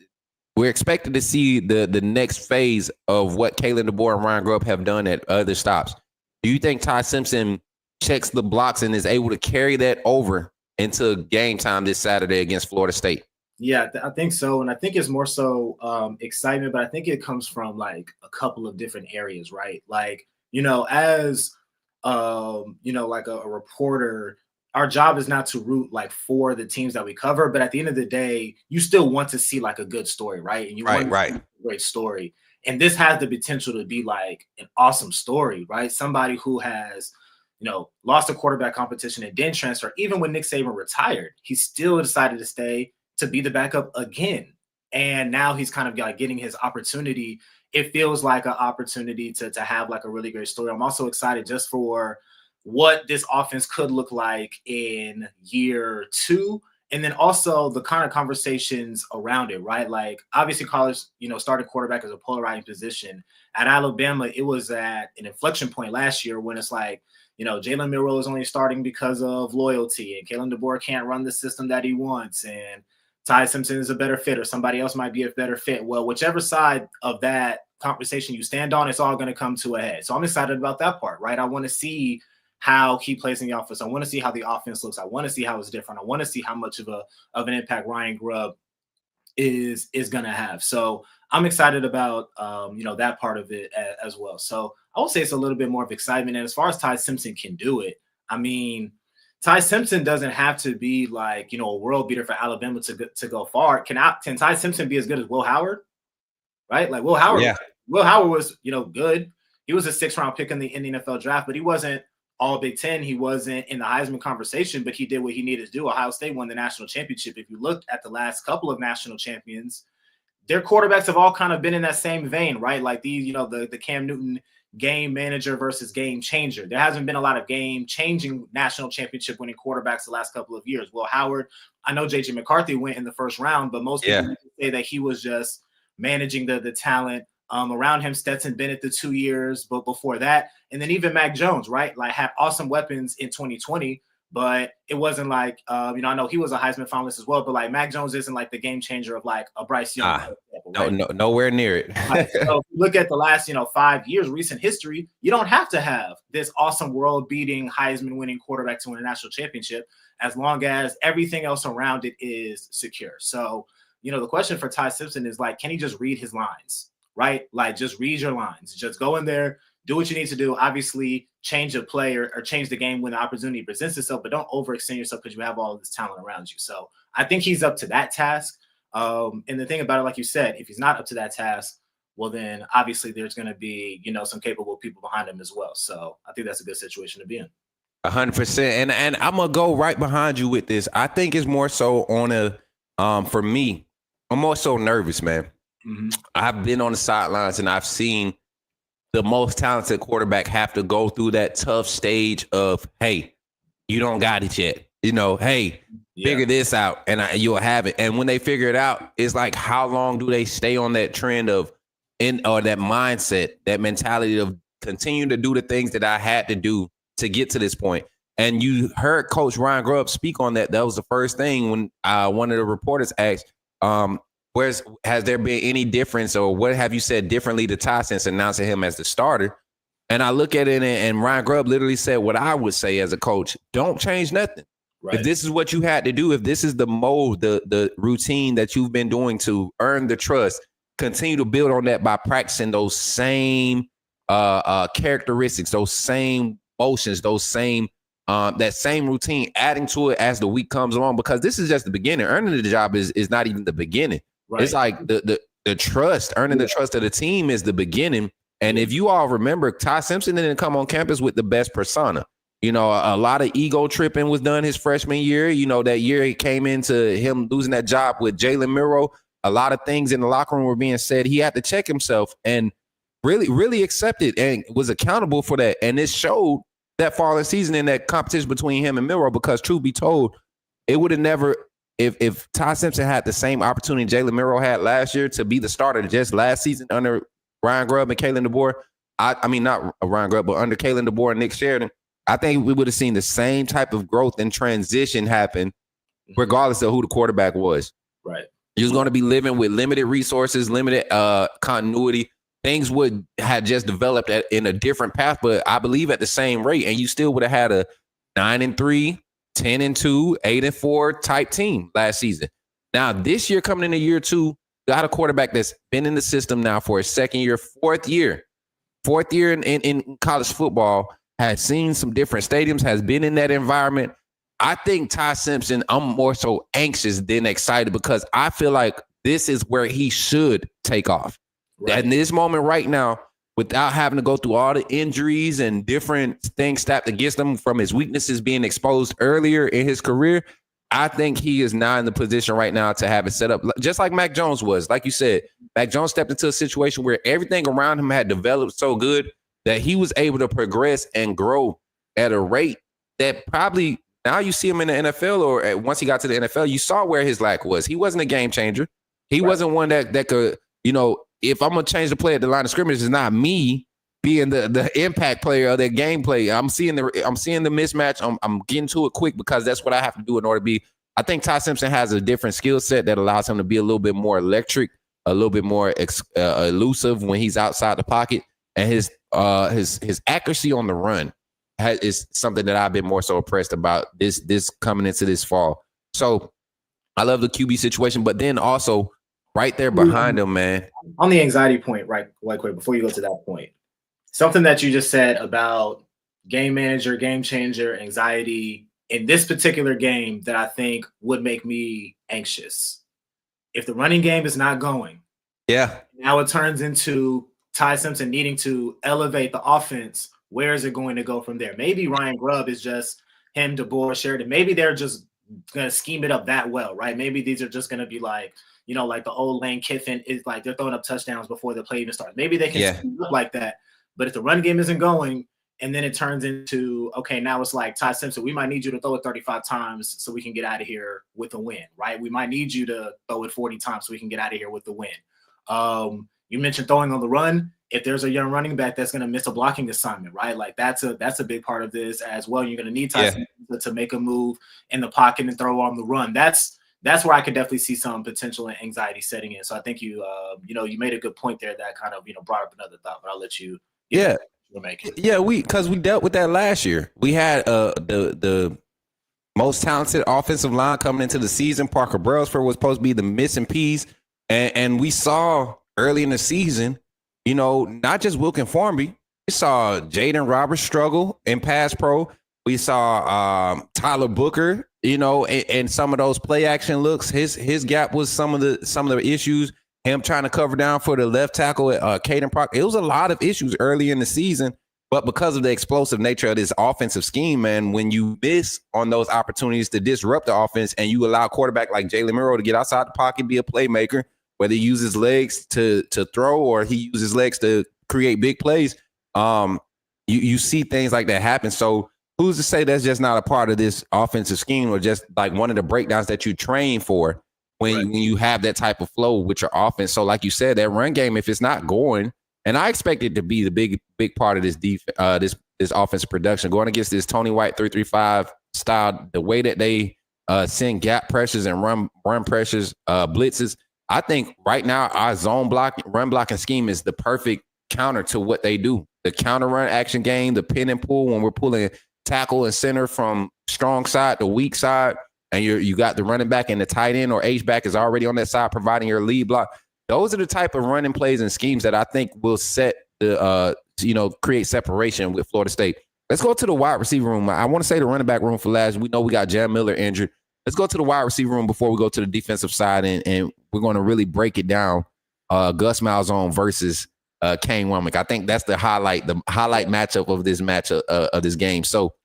We're expected to see the next phase of what Kalen DeBoer and Ryan Grubb have done at other stops. Do you think Ty Simpson checks the blocks and is able to carry that over into game time this Saturday against Florida State? Yeah, I think so. And I think it's more so excitement, but I think it comes from like a couple of different areas, right? Like, as, like a reporter, our job is not to root like for the teams that we cover, but at the end of the day, you still want to see like a good story, right? And you want to see a great story. And this has the potential to be like an awesome story, right? Somebody who has, lost a quarterback competition and then transfer. Even when Nick Saban retired, he still decided to stay to be the backup again. And now he's kind of like getting his opportunity. It feels like an opportunity to have like a really great story. I'm also excited just for what this offense could look like in year 2. And then also the kind of conversations around it, right? Like obviously college, starting quarterback is a polarizing position. At Alabama, it was at an inflection point last year when it's like, Jalen Milroe is only starting because of loyalty and Kalen DeBoer can't run the system that he wants. And Ty Simpson is a better fit or somebody else might be a better fit. Well, whichever side of that conversation you stand on, it's all going to come to a head. So I'm excited about that part, right? I want to see how he plays in the offense. I want to see how the offense looks. I want to see how it's different. I want to see how much of an impact Ryan Grubb is going to have. So I'm excited about, that part of it as well. So I would say it's a little bit more of excitement. And as far as Ty Simpson can do it, I mean, Ty Simpson doesn't have to be like, a world beater for Alabama to go far. Can Ty Simpson be as good as Will Howard? Right? Like Will Howard Will Howard was, good. He was a 6th-round pick in the NFL draft, but he wasn't all Big Ten. He wasn't in the Heisman conversation, but he did what he needed to do. Ohio State won the national championship. If you looked at the last couple of national champions, their quarterbacks have all kind of been in that same vein, right? Like these, the Cam Newton game manager versus game changer. There hasn't been a lot of game changing national championship winning quarterbacks the last couple of years. Will Howard, I know JJ McCarthy went in the first round, but most people say that he was just managing the talent around him. Stetson Bennett the 2 years, but before that, and then even Mac Jones, right? Like had awesome weapons in 2020. But it wasn't like, I know he was a Heisman finalist as well, but like Mac Jones isn't like the game changer of like a Bryce Young. Right? No, nowhere near it. Right. So if you look at the last, 5 years, recent history, you don't have to have this awesome world-beating Heisman winning quarterback to win a national championship as long as everything else around it is secure. So, the question for Ty Simpson is like, can he just read his lines, right? Like just read your lines, just go in there, do what you need to do. Obviously, change the play or change the game when the opportunity presents itself, but don't overextend yourself because you have all of this talent around you. So I think he's up to that task. And the thing about it, like you said, if he's not up to that task, well, then obviously there's going to be, some capable people behind him as well. So I think that's a good situation to be in. 100%. And I'm going to go right behind you with this. I think it's more so on for me, I'm more so nervous, man. Mm-hmm. I've been on the sidelines and I've seen the most talented quarterback have to go through that tough stage of, hey, you don't got it yet. Figure this out and you'll have it. And when they figure it out, it's like, how long do they stay on that trend or that mindset, that mentality of continue to do the things that I had to do to get to this point? And you heard Coach Ryan Grubb speak on that. That was the first thing when one of the reporters asked, has there been any difference or what have you said differently to Ty since announcing him as the starter? And I look at it and Ryan Grubb literally said what I would say as a coach, don't change nothing. Right. If this is what you had to do, if this is the mode, the routine that you've been doing to earn the trust, continue to build on that by practicing those same characteristics, those same motions, those same that same routine, adding to it as the week comes along, because this is just the beginning. Earning the job is not even the beginning. Right. It's like the trust, earning the trust of the team is the beginning. And if you all remember, Ty Simpson didn't come on campus with the best persona. A lot of ego tripping was done his freshman year. That year he came into him losing that job with Jalen Miro. A lot of things in the locker room were being said. He had to check himself and really, really accept it and was accountable for that. And it showed that following season in that competition between him and Miro, because truth be told, it would have never, if Ty Simpson had the same opportunity Jalen Miro had last year to be the starter just last season under Ryan Grubb and Kalen DeBoer, I mean, not Ryan Grubb, but under Kalen DeBoer and Nick Sheridan, I think we would have seen the same type of growth and transition happen regardless of who the quarterback was. Right. He was going to be living with limited resources, limited continuity. Things would have just developed in a different path, but I believe at the same rate. And you still would have had a 9-3, 10-2, 8-4 type team last season. Now, this year coming into year two, got a quarterback that's been in the system now for his second year, fourth year in college football, has seen some different stadiums, has been in that environment. I think Ty Simpson, I'm more so anxious than excited because I feel like this is where he should take off. Right. At this moment right now, without having to go through all the injuries and different things stacked against him from his weaknesses being exposed earlier in his career, I think he is now in the position right now to have it set up just like Mac Jones was. Like you said, Mac Jones stepped into a situation where everything around him had developed so good that he was able to progress and grow at a rate that probably now you see him in the NFL, or once he got to the NFL, you saw where his lack was. He wasn't a game changer. He wasn't one that could, if I'm going to change the play at the line of scrimmage, it's not me being the impact player of that gameplay. I'm seeing the mismatch. I'm getting to it quick because that's what I have to do in order to be. I think Ty Simpson has a different skill set that allows him to be a little bit more electric, a little bit more elusive when he's outside the pocket, and his accuracy on the run is something that I've been more so impressed about this coming into this fall. So I love the QB situation, but then also right there behind him, man. On the anxiety point, right quick, before you go to that point, something that you just said about game manager, game changer, anxiety in this particular game that I think would make me anxious. If the running game is not going, now it turns into Ty Simpson needing to elevate the offense, where is it going to go from there? Maybe Ryan Grubb is just him, DeBoer, Sheridan. Maybe they're just going to scheme it up that well, right? Maybe these are just going to be like, like the old Lane Kiffin is like they're throwing up touchdowns before the play even starts. Maybe they can scheme it up like that. But if the run game isn't going, and then it turns into, okay, now it's like, Ty Simpson, we might need you to throw it 35 times so we can get out of here with a win, right? We might need you to throw it 40 times so we can get out of here with the win. You mentioned throwing on the run. If there's a young running back that's going to miss a blocking assignment, right? Like that's a big part of this as well. You're going to need Ty Simpson to make a move in the pocket and throw on the run. That's where I could definitely see some potential anxiety setting in. So I think you made a good point there that kind of, brought up another thought, but I'll let you. Because we dealt with that last year. We had the most talented offensive line coming into the season. Parker Brailsford was supposed to be the missing piece, and we saw early in the season, not just Wilkin Formby. We saw Jaden Roberts struggle in pass pro. We saw Tyler Booker, and some of those play action looks. His gap was some of the issues. Him trying to cover down for the left tackle, Caden Proctor. It was a lot of issues early in the season, but because of the explosive nature of this offensive scheme, man, when you miss on those opportunities to disrupt the offense and you allow a quarterback like Jalen Murrow to get outside the pocket, be a playmaker, whether he uses legs to throw or he uses legs to create big plays, you see things like that happen. So who's to say that's just not a part of this offensive scheme or just like one of the breakdowns that you train for? When you have that type of flow with your offense. So like you said, that run game, if it's not going, and I expect it to be the big part of this this offensive production, going against this Tony White 3-3-5 style, the way that they send gap pressures and run pressures, blitzes. I think right now our run blocking scheme is the perfect counter to what they do. The counter run action game, the pin and pull when we're pulling tackle and center from strong side to weak side. And you got the running back and the tight end or H-back is already on that side providing your lead block. Those are the type of running plays and schemes that I think will set the create separation with Florida State. Let's go to the wide receiver room. I want to say the running back room for last. We know we got Jam Miller injured. Let's go to the wide receiver room before we go to the defensive side, and we're going to really break it down. Gus Malzahn versus Kane Womack. I think that's the highlight matchup of this game. So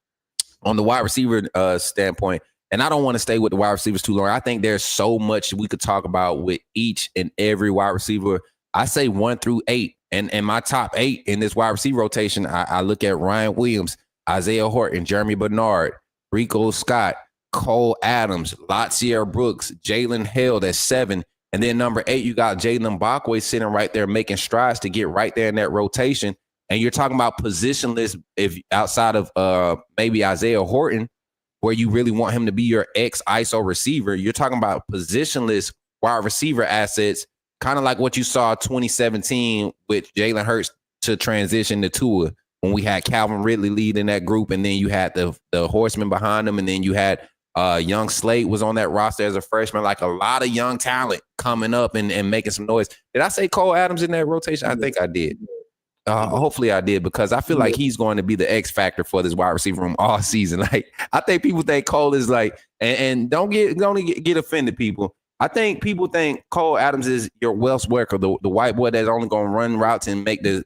on the wide receiver standpoint, and I don't want to stay with the wide receivers too long. I think there's so much we could talk about with each and every wide receiver. I say 1 through 8. And my top 8 in this wide receiver rotation, I look at Ryan Williams, Isaiah Horton, Jeremy Bernard, Rico Scott, Cole Adams, Latsier Brooks, Jalen Hill, that's 7. And then number 8, you got Jalen Backway sitting right there making strides to get right there in that rotation. And you're talking about positionless if outside of maybe Isaiah Horton, where you really want him to be your ex-ISO receiver. You're talking about positionless wide receiver assets, kind of like what you saw 2017 with Jalen Hurts to transition to Tua when we had Calvin Ridley leading that group, and then you had the horseman behind him, and then you had young Slate was on that roster as a freshman, like a lot of young talent coming up and making some noise. Did I say Cole Adams in that rotation? I think I did. Hopefully I did, because I feel like he's going to be the X factor for this wide receiver room all season. Like, I think people think Cole is like, and don't get offended, people. I think people think Cole Adams is your Wells Welker, the white boy that's only going to run routes and make the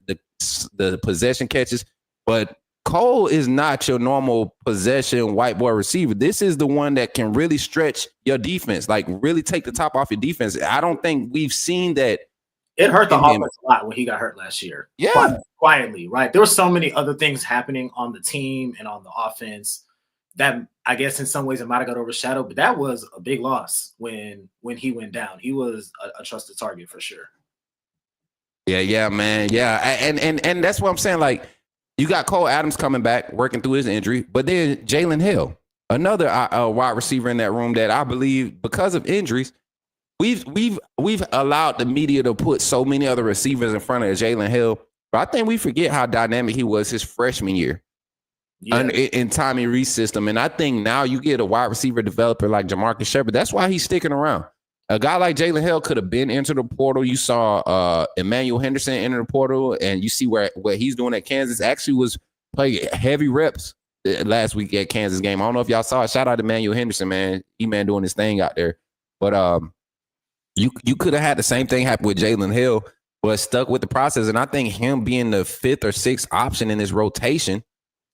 possession catches. But Cole is not your normal possession white boy receiver. This is the one that can really stretch your defense, like really take the top off your defense. I don't think we've seen that. It hurt the offense a lot when he got hurt last year. Yeah. Quietly, right? There were so many other things happening on the team and on the offense that I guess in some ways it might have got overshadowed, but that was a big loss when he went down. He was a trusted target for sure. Yeah, man. Yeah. And that's what I'm saying. Like, you got Cole Adams coming back, working through his injury, but then Jalen Hill, another wide receiver in that room that I believe because of injuries, we've allowed the media to put so many other receivers in front of Jalen Hill, but I think we forget how dynamic he was his freshman year in Tommy Rees system. And I think now you get a wide receiver developer like Jamarcus Shepard. That's why he's sticking around. A guy like Jalen Hill could have been into the portal. You saw Emmanuel Henderson enter the portal, and you see what he's doing at Kansas. Actually was playing heavy reps last week at Kansas game. I don't know if y'all saw it. Shout out to Emmanuel Henderson, man. He-man doing his thing out there. But you could have had the same thing happen with Jalen Hill. but stuck with the process. And I think him being the 5th or 6th option in this rotation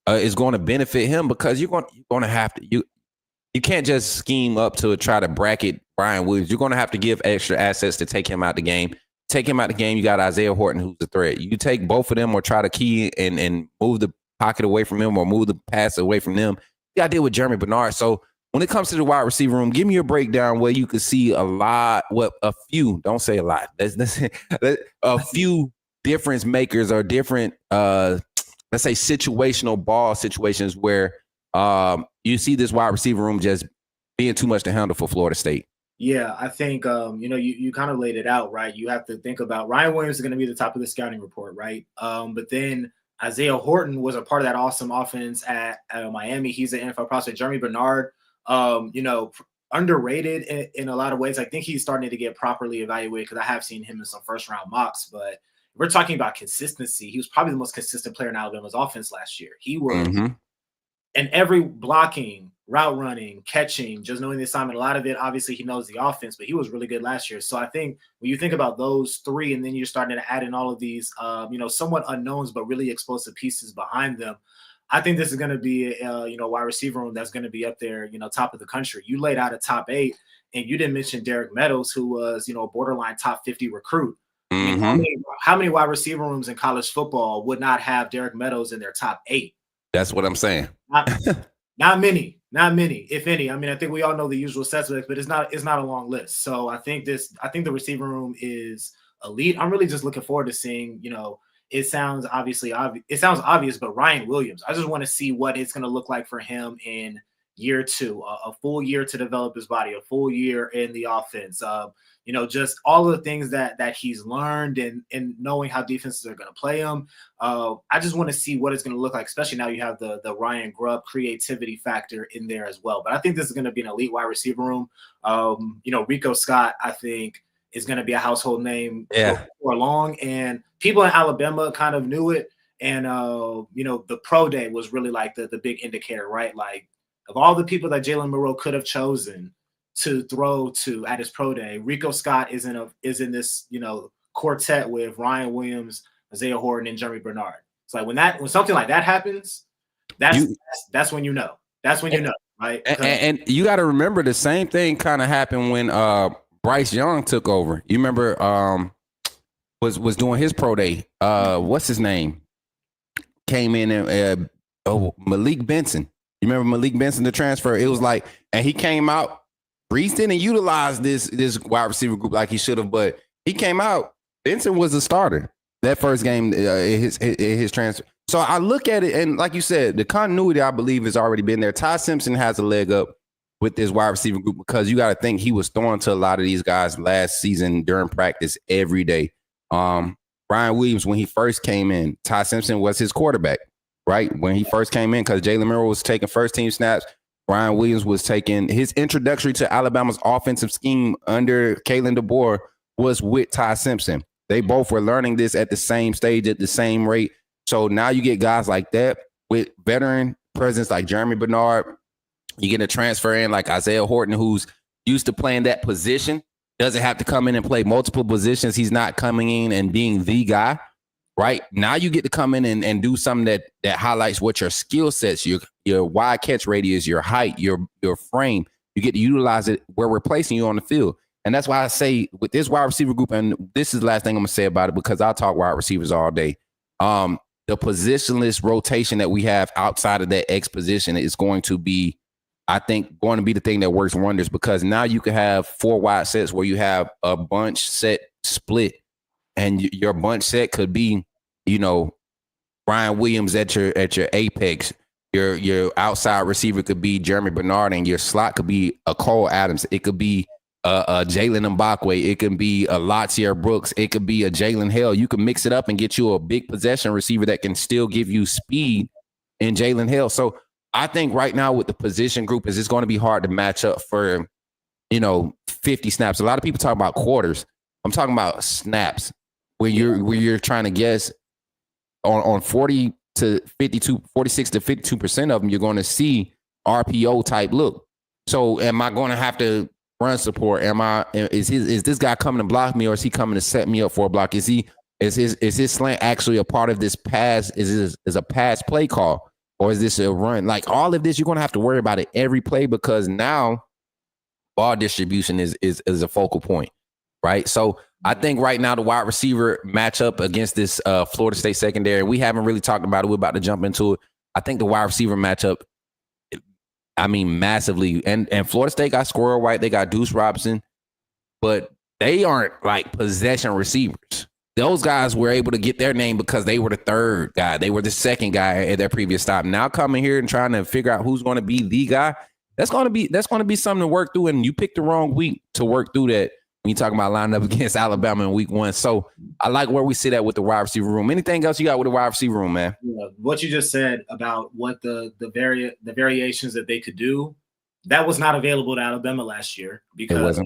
is going to benefit him, because you're going to have to you can't just scheme up to try to bracket Brian Williams. You're going to have to give extra assets to take him out the game. Take him out the game. You got Isaiah Horton, who's a threat. You take both of them or try to key and move the pocket away from him or move the pass away from them. You got to deal with Jeremy Bernard. So when it comes to the wide receiver room, give me a breakdown where you could see a few, don't say a lot, a few difference makers or different, let's say situational ball situations where you see this wide receiver room just being too much to handle for Florida State. Yeah, I think you kind of laid it out, right? You have to think about Ryan Williams is going to be the top of the scouting report, right? But then Isaiah Horton was a part of that awesome offense at Miami. He's an NFL prospect. Jeremy Bernard, underrated in a lot of ways. I think he's starting to get properly evaluated because I have seen him in some first-round mocks. But we're talking about consistency. He was probably the most consistent player in Alabama's offense last year. He was in every blocking, route running, catching, just knowing the assignment. A lot of it, obviously, he knows the offense, but he was really good last year. So I think when you think about those three, and then you're starting to add in all of these, somewhat unknowns, but really explosive pieces behind them, I think this is going to be, wide receiver room that's going to be up there, top of the country. You laid out a top 8, and you didn't mention Derek Meadows, who was, a borderline top 50 recruit. I mean, how many wide receiver rooms in college football would not have Derek Meadows in their top 8? That's what I'm saying. Not many, if any. I mean, I think we all know the usual suspects, but it's not a long list. So I think the receiver room is elite. I'm really just looking forward to seeing, it sounds obvious, but Ryan Williams, I just want to see what it's going to look like for him in year 2, a full year to develop his body, a full year in the offense. Just all of the things that he's learned and knowing how defenses are going to play him. I just want to see what it's going to look like, especially now you have the Ryan Grubb creativity factor in there as well. But I think this is going to be an elite wide receiver room. Rico Scott, I think, is going to be a household name for long. And people in Alabama kind of knew it. And, the pro day was really like the big indicator, right? Like, of all the people that Jalen Monroe could have chosen to throw to at his pro day, Rico Scott is in this, quartet with Ryan Williams, Isaiah Horton, and Jeremy Bernard. It's like when something like that happens, that's when you know. That's when you know, right? And you got to remember the same thing kind of happened when Bryce Young took over. You remember was doing his pro day. What's his name? Came in and Malik Benson. You remember Malik Benson, the transfer? It was like, and he came out. Brees didn't utilize this wide receiver group like he should have, but he came out. Benson was a starter that first game in his transfer. So I look at it, and like you said, the continuity, I believe, has already been there. Ty Simpson has a leg up with this wide receiver group because you got to think he was throwing to a lot of these guys last season during practice every day. Brian Williams, when he first came in, Ty Simpson was his quarterback, right? When he first came in, because Jalen Monroe was taking first team snaps, Brian Williams was taking his introductory to Alabama's offensive scheme under Kalen DeBoer was with Ty Simpson. They both were learning this at the same stage at the same rate. So now you get guys like that with veteran presence like Jeremy Bernard. You get a transfer in like Isaiah Horton, who's used to playing that position, doesn't have to come in and play multiple positions. He's not coming in and being the guy, right? Now you get to come in and do something that highlights what your skill sets, your wide catch radius, your height, your frame. You get to utilize it where we're placing you on the field. And that's why I say with this wide receiver group, and this is the last thing I'm going to say about it because I'll talk wide receivers all day. The positionless rotation that we have outside of that X position is going to be, I think, going to be the thing that works wonders because now you can have 4 wide sets where you have a bunch set split, and your bunch set could be, Brian Williams at your apex. Your outside receiver could be Jeremy Bernard, and your slot could be a Cole Adams. It could be a Jalen Mbakwe. It can be a Latier Brooks. It could be a Jalen Hill. You can mix it up and get you a big possession receiver that can still give you speed in Jalen Hill. So I think right now with the position group is it's going to be hard to match up for, 50 snaps. A lot of people talk about quarters. I'm talking about snaps where you're trying to guess on 40 to 52, 46 to 52% of them, you're going to see RPO type look. So am I going to have to run support? Is this guy coming to block me, or is he coming to set me up for a block? Is he Is his slant actually a part of this pass? Is a pass play call, or is this a run? Like all of this, you're gonna have to worry about it every play because now ball distribution is a focal point, right? So I think right now the wide receiver matchup against this Florida State secondary, we haven't really talked about it. We're about to jump into it. I think the wide receiver matchup, I mean, massively. And Florida State got Squirrel White, they got Deuce Robinson, but they aren't like possession receivers. Those guys were able to get their name because they were the third guy. They were the second guy at their previous stop. Now coming here and trying to figure out who's going to be the guy, that's going to be something to work through. And you picked the wrong week to work through that when you talk about lining up against Alabama in week 1. So I like where we sit at with the wide receiver room. Anything else you got with the wide receiver room, man? Yeah, what you just said about what the variations that they could do, that was not available to Alabama last year because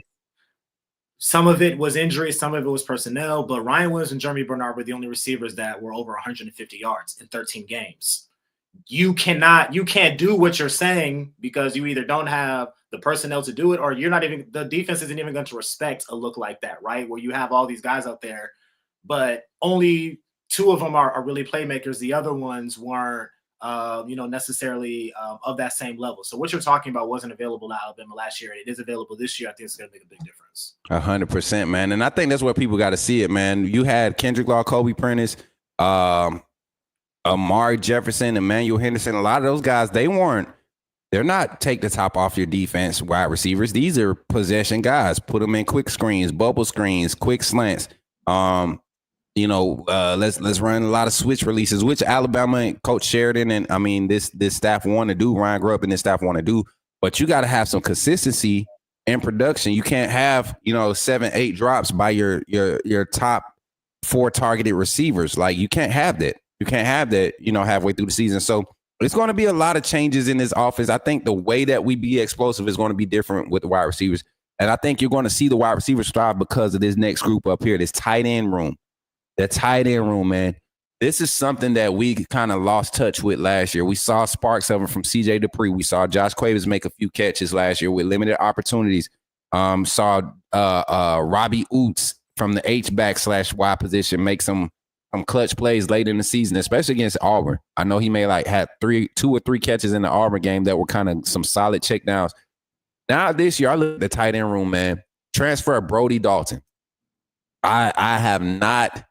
some of it was injury, some of it was personnel, but Ryan Williams and Jeremy Bernard were the only receivers that were over 150 yards in 13 games. You can't do what you're saying because you either don't have the personnel to do it or the defense isn't even going to respect a look like that, right? Where you have all these guys out there, but only 2 of them are really playmakers. The other ones weren't, necessarily of that same level. So what you're talking about wasn't available to Alabama last year. It is available this year. I think it's going to make a big difference. 100%, man. And I think that's where people got to see it, man. You had Kendrick Law, Kobe Prentice, Amari Jefferson, Emmanuel Henderson. A lot of those guys, they're not take the top off your defense wide receivers. These are possession guys. Put them in quick screens, bubble screens, quick slants. Let's run a lot of switch releases, which Alabama and Coach Sheridan and I mean this staff want to do. Ryan Grubb and this staff want to do, but you got to have some consistency in production. You can't have 7-8 drops by your top 4 targeted receivers. Like you can't have that. You can't have that. Halfway through the season. So it's going to be a lot of changes in this offense. I think the way that we be explosive is going to be different with the wide receivers, and I think you're going to see the wide receivers thrive because of this next group up here, this tight end room. The tight end room, man. This is something that we kind of lost touch with last year. We saw sparks of it from C.J. Dupree. We saw Josh Cuevas make a few catches last year with limited opportunities. Saw Robbie Oots from the H-back / Y position make some clutch plays late in the season, especially against Auburn. I know he may had 2 or 3 catches in the Auburn game that were kind of some solid checkdowns. Now this year, I look at the tight end room, man. Transfer Brody Dalton. I have not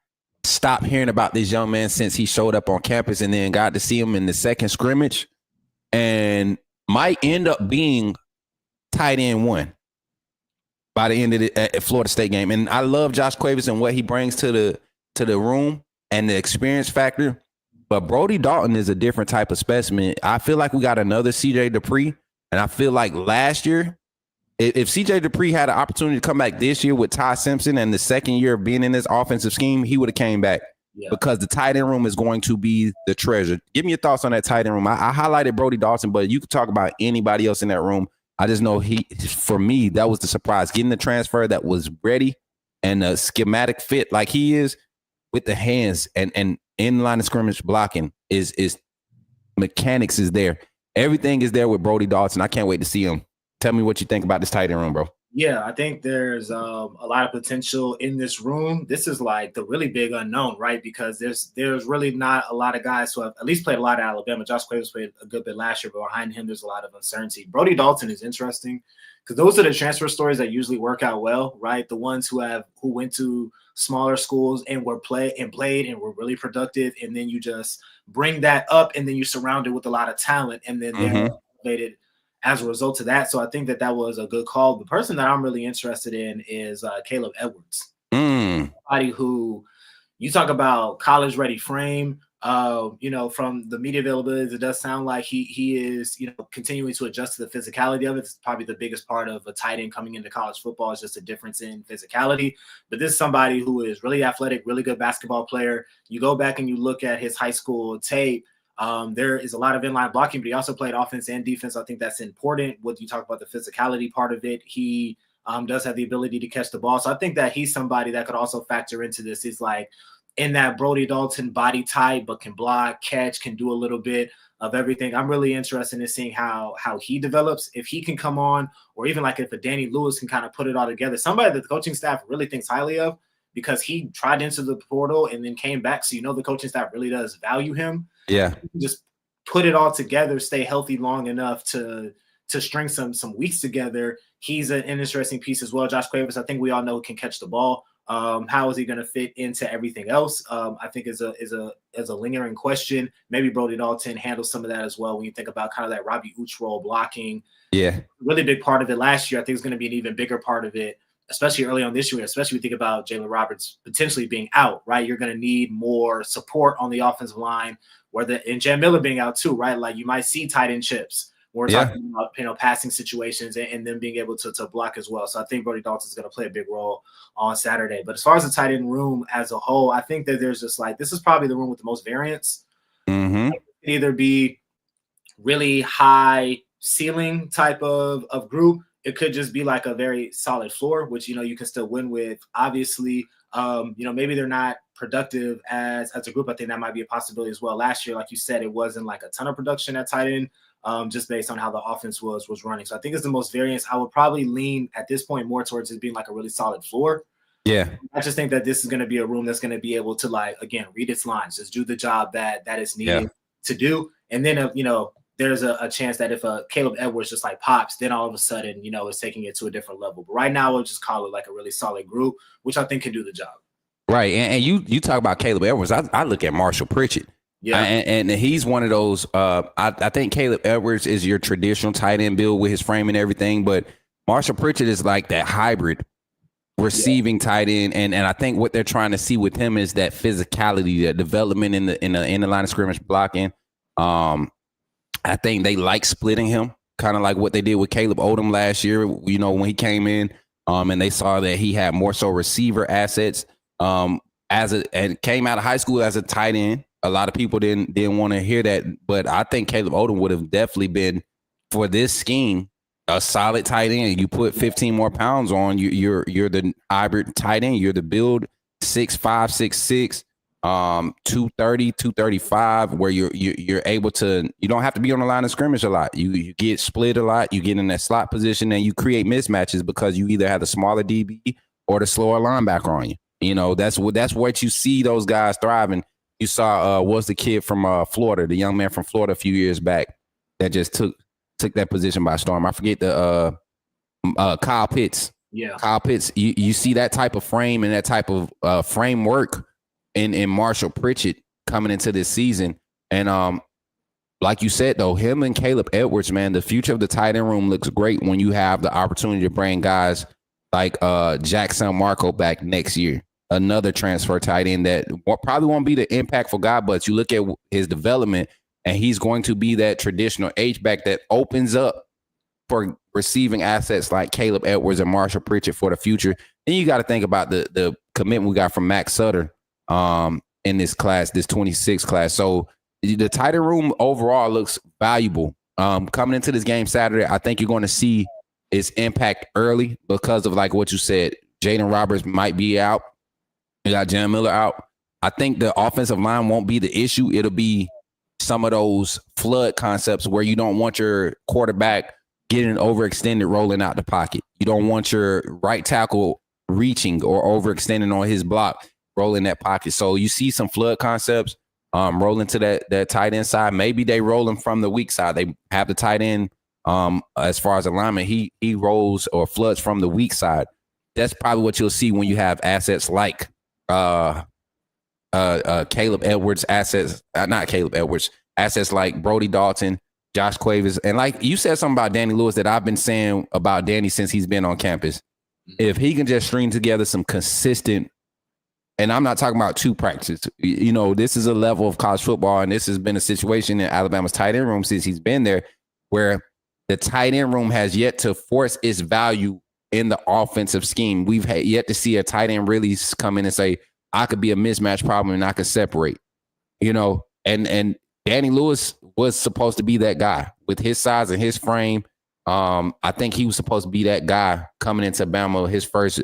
stopped hearing about this young man since he showed up on campus and then got to see him in the second scrimmage and might end up being tight end 1 by the end of the Florida State game. And I love Josh Cuevas and what he brings to the room and the experience factor. But Brody Dalton is a different type of specimen. I feel like we got another C.J. Dupree. And I feel like last year, if C.J. Dupree had an opportunity to come back this year with Ty Simpson and the second year of being in this offensive scheme, he would have came back because the tight end room is going to be the treasure. Give me your thoughts on that tight end room. I highlighted Brody Dawson, but you could talk about anybody else in that room. I just know for me, that was the surprise. Getting the transfer that was ready and a schematic fit like he is with the hands and in line of scrimmage blocking is mechanics is there. Everything is there with Brody Dawson. I can't wait to see him. Tell me what you think about this tight end room, bro. Yeah, I think there's a lot of potential in this room. This is like the really big unknown, right? Because there's really not a lot of guys who have at least played a lot of Alabama. Josh Cuevas played a good bit last year, but behind him, there's a lot of uncertainty. Brody Dalton is interesting because those are the transfer stories that usually work out well, right? The ones who went to smaller schools and played and were really productive, and then you just bring that up, and then you surround it with a lot of talent, and then they're elevated as a result of that. So I think that was a good call. The person that I'm really interested in is Caleb Edwards. Somebody who you talk about college ready frame, from the media availability, it does sound like he is, continuing to adjust to the physicality of it. It's probably the biggest part of a tight end coming into college football is just a difference in physicality. But this is somebody who is really athletic, really good basketball player. You go back and you look at his high school tape. There is a lot of inline blocking, but he also played offense and defense. I think that's important. When you talk about the physicality part of it, he does have the ability to catch the ball. So I think that he's somebody that could also factor into this. He's like in that Brody Dalton body type, but can block, catch, can do a little bit of everything. I'm really interested in seeing how he develops. If he can come on, or even like if a Danny Lewis can kind of put it all together, somebody that the coaching staff really thinks highly of. because he tried into the portal and then came back. So, the coaching staff really does value him. Yeah. Just put it all together, stay healthy long enough to string some weeks together. He's an interesting piece as well. Josh Cuevas, I think we all know, can catch the ball. How is he going to fit into everything else? I think is a lingering question. Maybe Brody Dalton handles some of that as well when you think about kind of that Robbie Uch role blocking. Yeah. Really big part of it last year. I think it's going to be an even bigger part of it, especially early on this year, especially when you think about Jalen Roberts potentially being out, right? You're going to need more support on the offensive line, and Jan Miller being out too, right? Like you might see tight end chips. We're talking about, passing situations and them being able to block as well. So I think Brody Dalton is going to play a big role on Saturday. But as far as the tight end room as a whole, I think that there's just this is probably the room with the most variance. Mm-hmm. It could either be really high ceiling type of group. It could just be like a very solid floor, which, you can still win with. Obviously, maybe they're not productive as a group. I think that might be a possibility as well. Last year, like you said, it wasn't like a ton of production at tight end. Just based on how the offense was running. So I think it's the most variance. I would probably lean at this point more towards it being like a really solid floor. Yeah. I just think that this is going to be a room that's going to be able to again, read its lines, just do the job that is needed to do. And then, there's a chance that if Caleb Edwards just pops, then all of a sudden, it's taking it to a different level. But right now, we'll just call it like a really solid group, which I think can do the job. Right. And you talk about Caleb Edwards. I look at Marshall Pritchett. Yeah, and he's one of those. I think Caleb Edwards is your traditional tight end build with his frame and everything, but Marshall Pritchett is like that hybrid receiving tight end, and I think what they're trying to see with him is that physicality, that development in the line of scrimmage blocking. I think they like splitting him, kind of like what they did with Caleb Odom last year. When he came in, and they saw that he had more so receiver assets. And came out of high school as a tight end. A lot of people didn't want to hear that, but I think Caleb Odom would have definitely been, for this scheme, a solid tight end. You put 15 more pounds on, you're the hybrid tight end. You're the build 6'5", 6'6", 230, 235, where you're able to. You don't have to be on the line of scrimmage a lot. You get split a lot. You get in that slot position, and you create mismatches because you either have the smaller DB or the slower linebacker on you. That's what you see those guys thriving. You saw was the kid from Florida, the young man from Florida a few years back that just took that position by storm. I forget the Kyle Pitts. Yeah, Kyle Pitts. You see that type of frame and that type of framework in Marshall Pritchett coming into this season. And like you said, though, him and Caleb Edwards, man, the future of the tight end room looks great when you have the opportunity to bring guys like Jackson Marco back next year. Another transfer tight end that probably won't be the impactful guy, but you look at his development, and he's going to be that traditional H-back that opens up for receiving assets like Caleb Edwards and Marshall Pritchett for the future. And you got to think about the commitment we got from Max Sutter in this class, this 26 class. So the tight end room overall looks valuable. Coming into this game Saturday, I think you're going to see its impact early because of like what you said. Jaden Roberts might be out. You got Jan Miller out. I think the offensive line won't be the issue. It'll be some of those flood concepts where you don't want your quarterback getting overextended, rolling out the pocket. You don't want your right tackle reaching or overextending on his block, rolling that pocket. So you see some flood concepts rolling to that tight end side. Maybe they roll him from the weak side. They have the tight end as far as alignment. He rolls or floods from the weak side. That's probably what you'll see when you have assets like Caleb Edwards, assets like Brody Dalton, Josh Cuevas. And like you said something about Danny Lewis that I've been saying about Danny since he's been on campus. If he can just string together some consistent, and I'm not talking about 2 practices, this is a level of college football, and this has been a situation in Alabama's tight end room since he's been there, where the tight end room has yet to force its value in the offensive scheme. We've yet to see a tight end really come in and say, I could be a mismatch problem and I could separate, and Danny Lewis was supposed to be that guy with his size and his frame. I think he was supposed to be that guy coming into Bama his first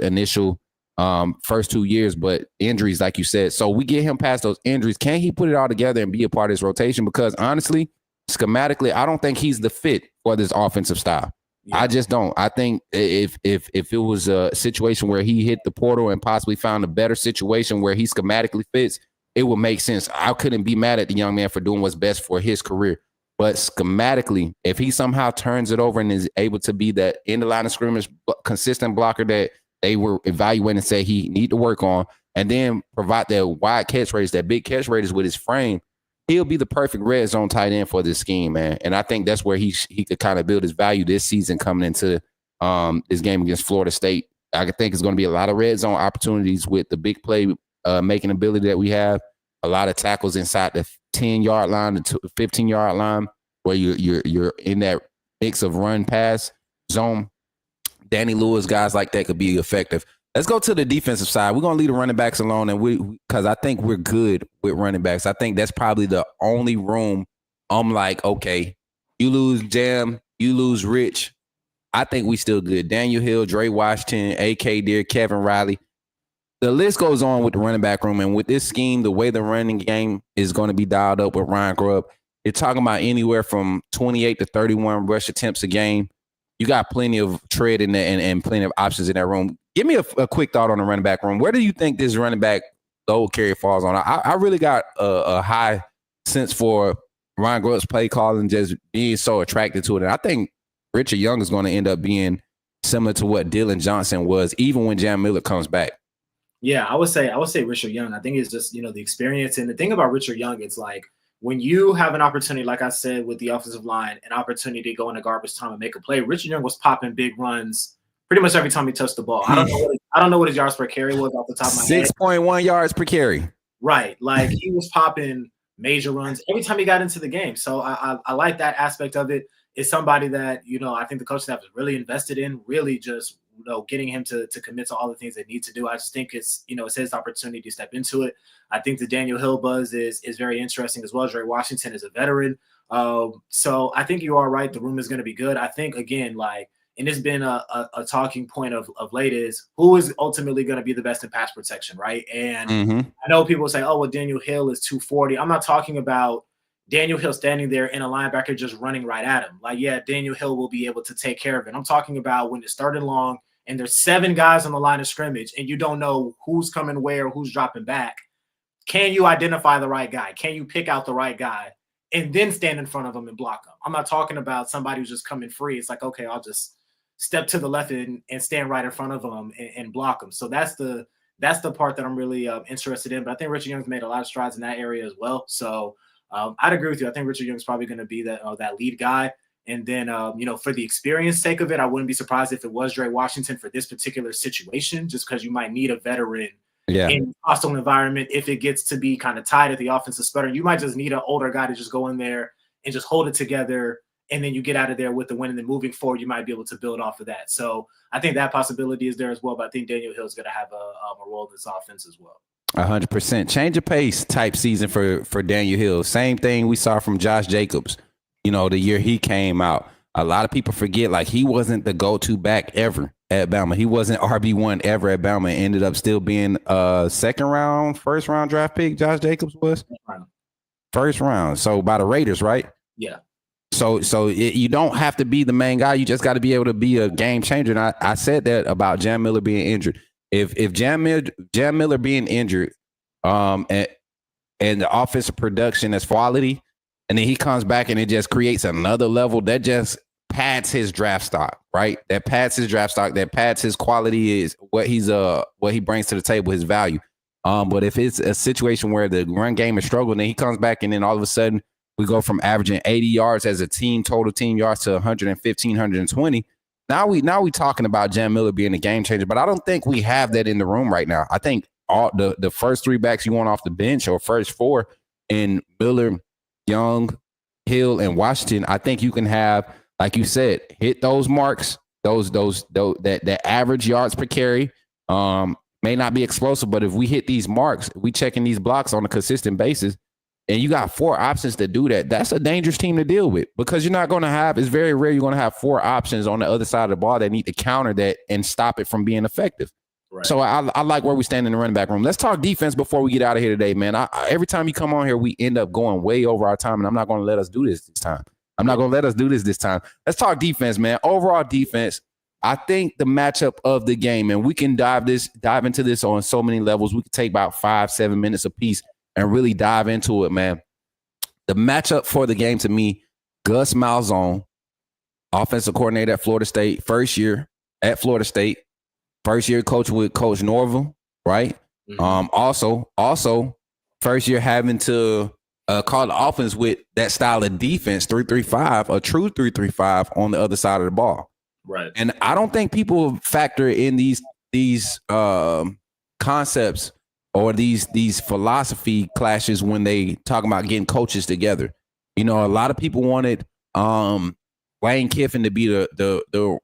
2 years, but injuries, like you said. So we get him past those injuries. Can he put it all together and be a part of this rotation? Because honestly, schematically, I don't think he's the fit for this offensive style. I just don't. I think if it was a situation where he hit the portal and possibly found a better situation where he schematically fits, it would make sense. I couldn't be mad at the young man for doing what's best for his career. But schematically, if he somehow turns it over and is able to be that in the line of scrimmage consistent blocker that they were evaluating and say he need to work on, and then provide that wide catch radius, that big catch radius with his frame, he'll be the perfect red zone tight end for this scheme, man. And I think that's where he could kind of build his value this season coming into this game against Florida State. I think it's going to be a lot of red zone opportunities with the big play making ability that we have. A lot of tackles inside the 10-yard line, the 15-yard line, where you're in that mix of run pass zone. Danny Lewis, guys like that could be effective. Let's go to the defensive side. We're gonna leave the running backs alone, and because I think we're good with running backs. I think that's probably the only room I'm like, okay, you lose Jam, you lose Rich. I think we still good. Daniel Hill, Dre Washington, A.K. Deere, Kevin Riley. The list goes on with the running back room, and with this scheme, the way the running game is going to be dialed up with Ryan Grubb, you're talking about anywhere from 28 to 31 rush attempts a game. You got plenty of tread in there and plenty of options in that room. Give me a quick thought on the running back room. Where do you think this running back load carry falls on? I really got a high sense for Ryan Grubb's play call and just being so attracted to it. And I think Richard Young is going to end up being similar to what Dylan Johnson was, even when Jam Miller comes back. Yeah, I would say Richard Young. I think it's just, the experience. And the thing about Richard Young, it's like when you have an opportunity, like I said, with the offensive line, an opportunity to go into garbage time and make a play, Richard Young was popping big runs pretty much every time he touched the ball. I don't know what his yards per carry was off the top of my head. 6.1 yards per carry. Right. Like he was popping major runs every time he got into the game. So I like that aspect of it. It's somebody that, I think the coaching staff is really invested in, really just, getting him to commit to all the things they need to do. I just think it's, it's his opportunity to step into it. I think the Daniel Hill buzz is very interesting as well. Dre Washington is a veteran. So I think you are right. The room is going to be good. I think, again, and it's been a talking point of late is who is ultimately going to be the best in pass protection, right? And I know people say, oh, well, Daniel Hill is 240. I'm not talking about Daniel Hill standing there and a linebacker just running right at him. Daniel Hill will be able to take care of it. I'm talking about when it's started long and there's 7 guys on the line of scrimmage and you don't know who's coming where, who's dropping back. Can you identify the right guy? Can you pick out the right guy and then stand in front of him and block him? I'm not talking about somebody who's just coming free. It's like, okay, I'll just step to the left and stand right in front of them and block them. So that's the part that I'm really interested in. But I think Richard Young's made a lot of strides in that area as well. So I'd agree with you. I think Richard Young's probably going to be that lead guy. And then, for the experience sake of it, I wouldn't be surprised if it was Dre Washington for this particular situation, just because you might need a veteran in a hostile environment. If it gets to be kind of tied at the offensive sputter, you might just need an older guy to just go in there and just hold it together. And then you get out of there with the win. And then moving forward, you might be able to build off of that. So I think that possibility is there as well. But I think Daniel Hill is going to have a role in this offense as well. 100%. Change of pace type season for Daniel Hill. Same thing we saw from Josh Jacobs, the year he came out. A lot of people forget, he wasn't the go-to back ever at Bama. He wasn't RB1 ever at Bama. Ended up still being a first round draft pick, Josh Jacobs was? First round. So by the Raiders, right? Yeah. So you don't have to be the main guy. You just got to be able to be a game changer. And I said that about Jam Miller being injured. If Jam Miller being injured, and the offensive production is quality, and then he comes back and it just creates another level that just pads his draft stock, right? That pads his draft stock. That pads his quality is what he brings to the table, his value. But if it's a situation where the run game is struggling, then he comes back and then all of a sudden we go from averaging 80 yards as a team, total team yards, to 115, 120. Now we talking about Jam Miller being a game changer, but I don't think we have that in the room right now. I think all the first 3 backs you want off the bench, or first 4, in Miller, Young, Hill, and Washington, I think you can have, like you said, hit those marks, that average yards per carry. May not be explosive, but if we hit these marks, we checking these blocks on a consistent basis, and you got 4 options to do that, that's a dangerous team to deal with, because you're not going to have, it's very rare you're going to have 4 options on the other side of the ball that need to counter that and stop it from being effective. Right. So I like where we stand in the running back room. Let's talk defense before we get out of here today, man. Every time you come on here, we end up going way over our time, and I'm not going to let us do this time. I'm not going to let us do this time. Let's talk defense, man. Overall defense, I think the matchup of the game, and we can dive into this on so many levels. We could take about 5-7 minutes a piece and really dive into it, man. The matchup for the game to me, Gus Malzahn, offensive coordinator at Florida State, first year at Florida State, first year coaching with Coach Norvell, right? Mm-hmm. Also, first year having to call the offense with that style of defense, 3-3-5, a true 3-3-5 on the other side of the ball. Right. And I don't think people factor in these concepts or these philosophy clashes when they talk about getting coaches together. You know, a lot of people wanted Lane Kiffin to be the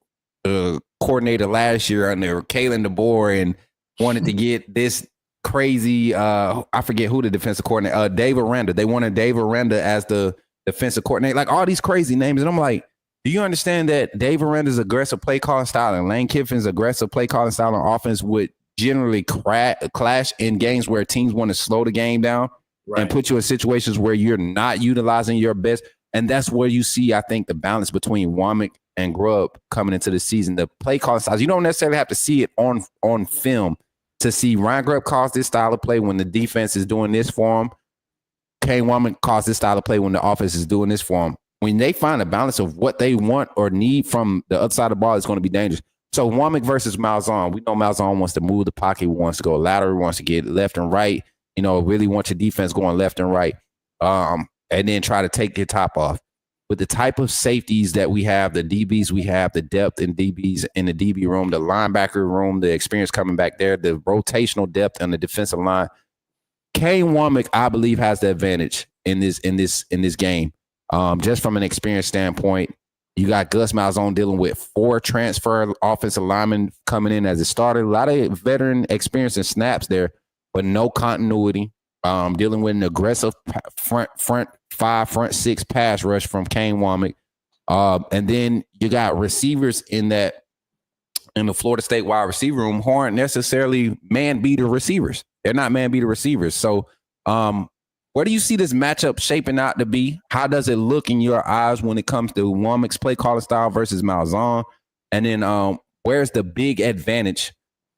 coordinator last year under Kalen DeBoer and wanted to get this crazy, I forget who the defensive coordinator, Dave Aranda. They wanted Dave Aranda as the defensive coordinator, like all these crazy names. And I'm like, do you understand that Dave Aranda's aggressive play calling style and Lane Kiffin's aggressive play calling style on offense would generally clash in games where teams want to slow the game down and put you in situations where you're not utilizing your best? And that's where you see, I think, the balance between Womack and Grubb coming into the season. The play calling styles, you don't necessarily have to see it on film to see Ryan Grubb calls this style of play when the defense is doing this for him. Kane Womack calls this style of play when the offense is doing this for him. When they find a balance of what they want or need from the other side of the ball, it's going to be dangerous. So Womack versus Malzahn, we know Malzahn wants to move the pocket, wants to go lateral, wants to get left and right, you know, really wants your defense going left and right, and then try to take your top off. With the type of safeties that we have, the DBs we have, the depth in DBs in the DB room, the linebacker room, the experience coming back there, the rotational depth on the defensive line, Kane Womack, I believe, has the advantage in this game. Just from an experience standpoint, you got Gus Malzahn dealing with 4 transfer offensive linemen coming in as a starter. A lot of veteran experience and snaps there, but no continuity. Dealing with an aggressive front 5, front 6 pass rush from Kane Womack. And then you got receivers in the Florida State wide receiver room who aren't necessarily man-beater receivers. They're not man-beater receivers. So where do you see this matchup shaping out to be? How does it look in your eyes when it comes to Womack's play calling style versus Malzahn? And then where's the big advantage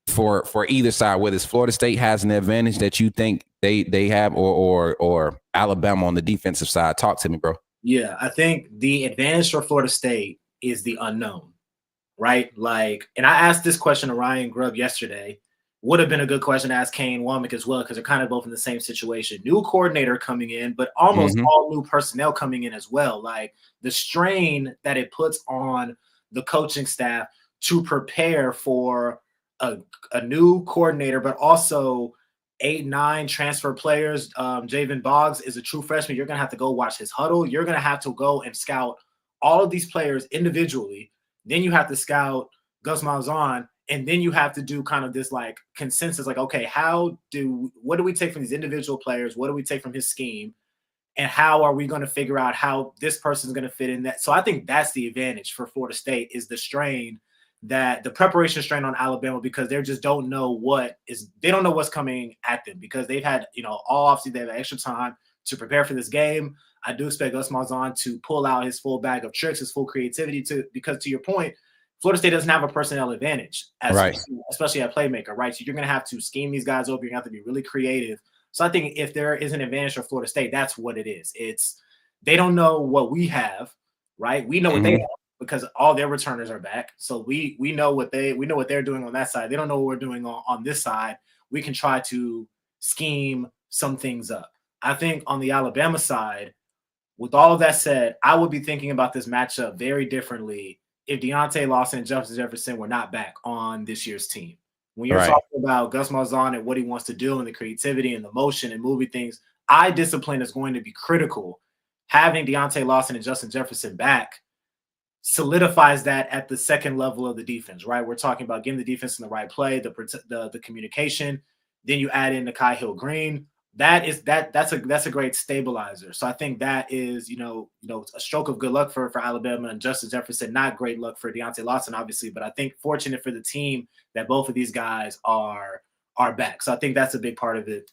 for either side, whether it's Florida State has an advantage that you think they have or Alabama on the defensive side? Talk to me, bro. Yeah, I think the advantage for Florida State is the unknown, right? Like, and I asked this question to Ryan Grubb yesterday. Would have been a good question to ask Kane Womack as well, because they're kind of both in the same situation. New coordinator coming in, but almost all new personnel coming in as well. Like the strain that it puts on the coaching staff to prepare for a new coordinator, but also 8-9 transfer players. Javen Boggs is a true freshman. You're going to have to go watch his huddle. You're going to have to go and scout all of these players individually. Then you have to scout Gus Malzahn. And then you have to do kind of this like consensus, like, okay, what do we take from these individual players? What do we take from his scheme? And how are we going to figure out how this person is going to fit in that? So I think that's the advantage for Florida State is the preparation strain on Alabama, because they just don't know they don't know what's coming at them, because they've had, all offseason they have extra time to prepare for this game. I do expect Gus Malzahn to pull out his full bag of tricks, his full creativity because to your point, Florida State doesn't have a personnel advantage, especially at playmaker, right? So you're going to have to scheme these guys over. You're going to have to be really creative. So I think if there is an advantage for Florida State, that's what it is. They don't know what we have, right? We know what they have because all their returners are back. So we know what they're doing on that side. They don't know what we're doing on this side. We can try to scheme some things up. I think on the Alabama side, with all of that said, I would be thinking about this matchup very differently if Deontay Lawson and Justin Jefferson were not back on this year's team. When you're talking about Gus Malzahn and what he wants to do and the creativity and the motion and moving things, eye discipline is going to be critical. Having Deontay Lawson and Justin Jefferson back solidifies that at the second level of the defense, right? We're talking about getting the defense in the right play, the communication. Then you add in Nakai Hill-Green. That's a great stabilizer. So I think that is, a stroke of good luck for Alabama and Justin Jefferson. Not great luck for Deontay Lawson, obviously, but I think fortunate for the team that both of these guys are back. So I think that's a big part of it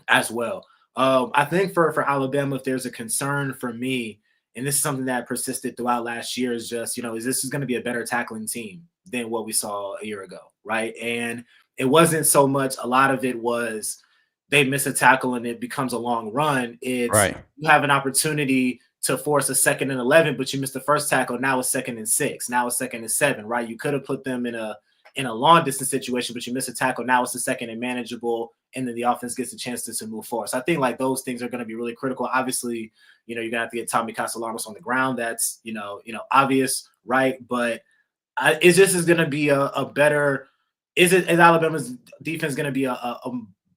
as well. I think for Alabama, if there's a concern for me and this is something that persisted throughout last year, is just, is this is going to be a better tackling team than what we saw a year ago, right? And it wasn't so much, a lot of it was they miss a tackle and it becomes a long run. It's you have an opportunity to force a 2nd and 11, but you missed the first tackle. Now it's 2nd and 6. Now it's 2nd and 7, right? You could have put them in a long distance situation, but you miss a tackle. Now it's a 2nd and manageable, and then the offense gets a chance to move forward. So I think like those things are going to be really critical. Obviously, you're going to have to get Tommy Castellanos on the ground. That's, obvious, right? But it's just is going to be a better. Is Alabama's defense going to be a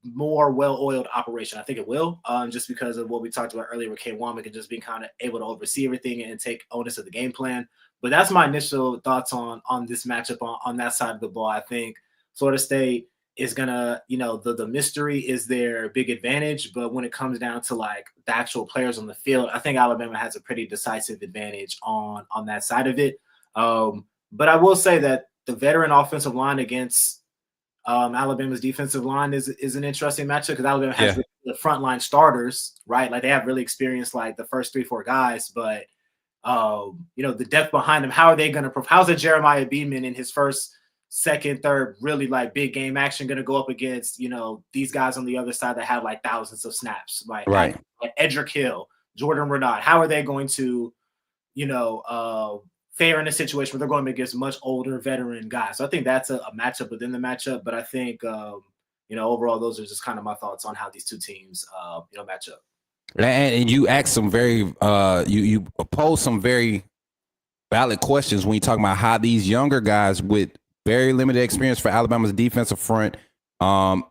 more well-oiled operation? I think it will, just because of what we talked about earlier with Kay Womack and just being kind of able to oversee everything and take onus of the game plan. But that's my initial thoughts on this matchup on that side of the ball. I think Florida State is gonna, the mystery is their big advantage, but when it comes down to like the actual players on the field, I think Alabama has a pretty decisive advantage on that side of it. But I will say that the veteran offensive line against Alabama's defensive line is an interesting matchup, because Alabama has the frontline starters, right? Like they have really experienced like the first 3-4 guys, but the depth behind them. How are they going to? How's a Jeremiah Beeman in his first, second, third, really like big game action going to go up against these guys on the other side that have like thousands of snaps, right? Like Edric Hill, Jordan Renaud. How are they going to, fare in a situation where they're going against much older veteran guys? So I think that's a matchup within the matchup. But I think, overall, those are just kind of my thoughts on how these two teams, match up. And you asked some very, you posed some very valid questions when you talk about how these younger guys with very limited experience for Alabama's defensive front, how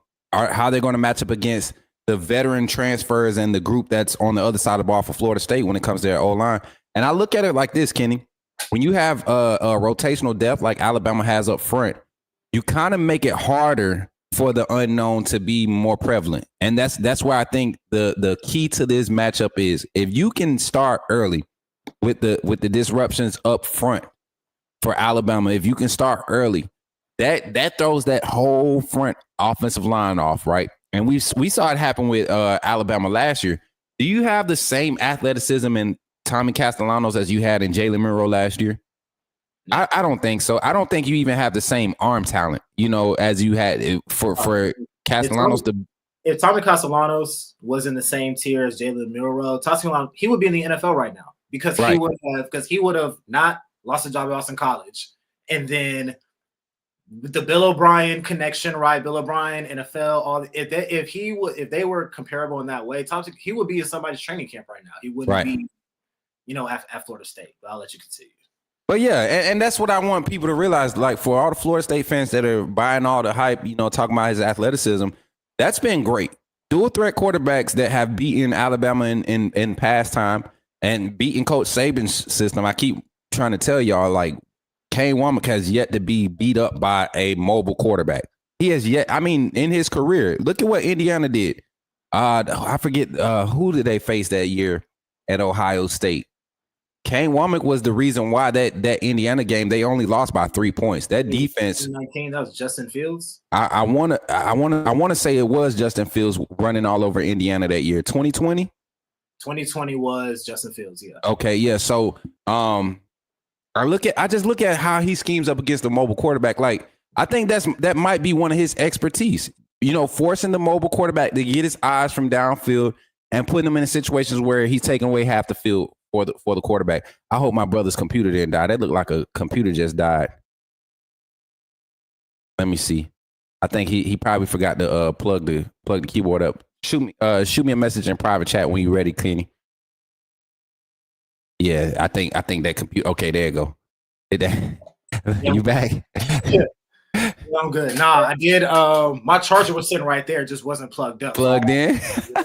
they're going to match up against the veteran transfers and the group that's on the other side of the ball for Florida State when it comes to their O-line. And I look at it like this, Kenny. When you have a rotational depth like Alabama has up front, you kind of make it harder for the unknown to be more prevalent. And that's why I think the key to this matchup is if you can start early with the disruptions up front for Alabama, if you can start early, that throws that whole front offensive line off, right? And we saw it happen with Alabama last year. Do you have the same athleticism in Tommy Castellanos as you had in Jalen Milroe last year? I don't think so. I don't think you even have the same arm talent, as you had for Castellanos. If Tommy Castellanos was in the same tier as Jalen Milroe, he would be in the NFL right now, because he would have not lost a job at Boston College, and then the Bill O'Brien connection, right? Bill O'Brien, NFL, if they were comparable in that way, he would be in somebody's training camp right now. He wouldn't be, at Florida State. But I'll let you continue. But yeah, and that's what I want people to realize. Like for all the Florida State fans that are buying all the hype, talking about his athleticism, that's been great. Dual threat quarterbacks that have beaten Alabama in past time and beaten Coach Saban's system. I keep trying to tell y'all, like, Kane Womack has yet to be beat up by a mobile quarterback. He has yet. I mean, in his career, look at what Indiana did. I forget who did they face that year at Ohio State. Kane Womack was the reason why that Indiana game, they only lost by 3 points. That defense. 19, that was Justin Fields. I want to say it was Justin Fields running all over Indiana that year. 2020. 2020 was Justin Fields. Yeah. Okay. Yeah. So I just look at how he schemes up against the mobile quarterback. Like, I think that might be one of his expertise. Forcing the mobile quarterback to get his eyes from downfield and putting him in situations where he's taking away half the field for the quarterback. I hope my brother's computer didn't die. That looked like a computer just died. Let me see. I think he probably forgot to plug the keyboard up. Shoot me a message in private chat when you're ready, Kenny. Yeah, I think that computer. Okay, there you go. You back? Yeah. I'm good. Nah, I did. My charger was sitting right there, just wasn't plugged up. Plugged in. I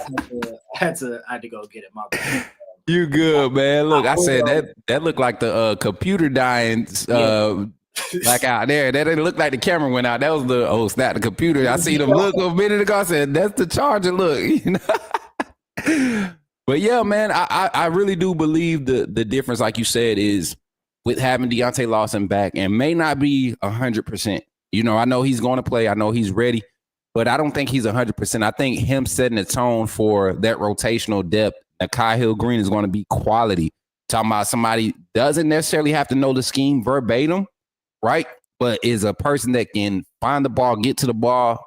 had to go get it. My bad. You good, man? Look, I said that looked like the computer dying. Like out there, that didn't look like the camera went out. That was the the computer. I seen him look a minute ago. I said, that's the charger. Look, But yeah, man, I really do believe the difference, like you said, is with having Deontay Lawson back, and may not be 100%. I know he's going to play. I know he's ready, but I don't think he's 100%. I think him setting the tone for that rotational depth. That Kai Hill Green is going to be quality. Talking about somebody doesn't necessarily have to know the scheme verbatim, right? But is a person that can find the ball, get to the ball,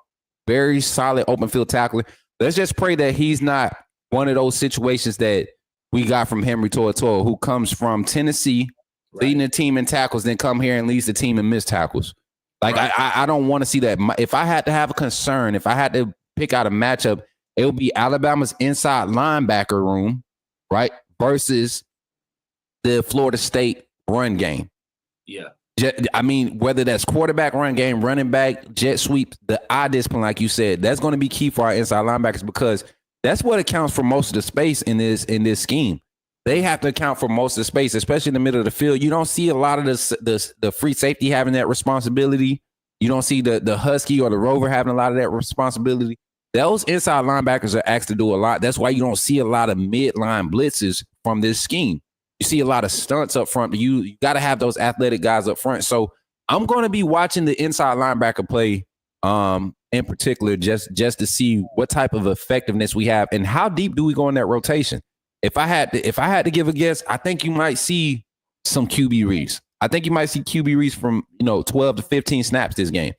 very solid open field tackler. Let's just pray that he's not one of those situations that we got from Henry To'oTo'o, who comes from Tennessee, leading the team in tackles, then come here and leads the team in missed tackles. Like, I don't want to see that. If I had to have a concern, if I had to pick out a matchup, it would be Alabama's inside linebacker room, right, versus the Florida State run game. Yeah. I mean, whether that's quarterback, run game, running back, jet sweep, the eye discipline, like you said, that's going to be key for our inside linebackers because that's what accounts for most of the space in this scheme. They have to account for most of the space, especially in the middle of the field. You don't see a lot of the free safety having that responsibility. You don't see the Husky or the Rover having a lot of that responsibility. Those inside linebackers are asked to do a lot. That's why you don't see a lot of midline blitzes from this scheme. You see a lot of stunts up front, but you got to have those athletic guys up front. So I'm going to be watching the inside linebacker play in particular just to see what type of effectiveness we have and how deep do we go in that rotation. If I had to give a guess, I think you might see some QB reads. I think you might see QB reads from 12 to 15 snaps this game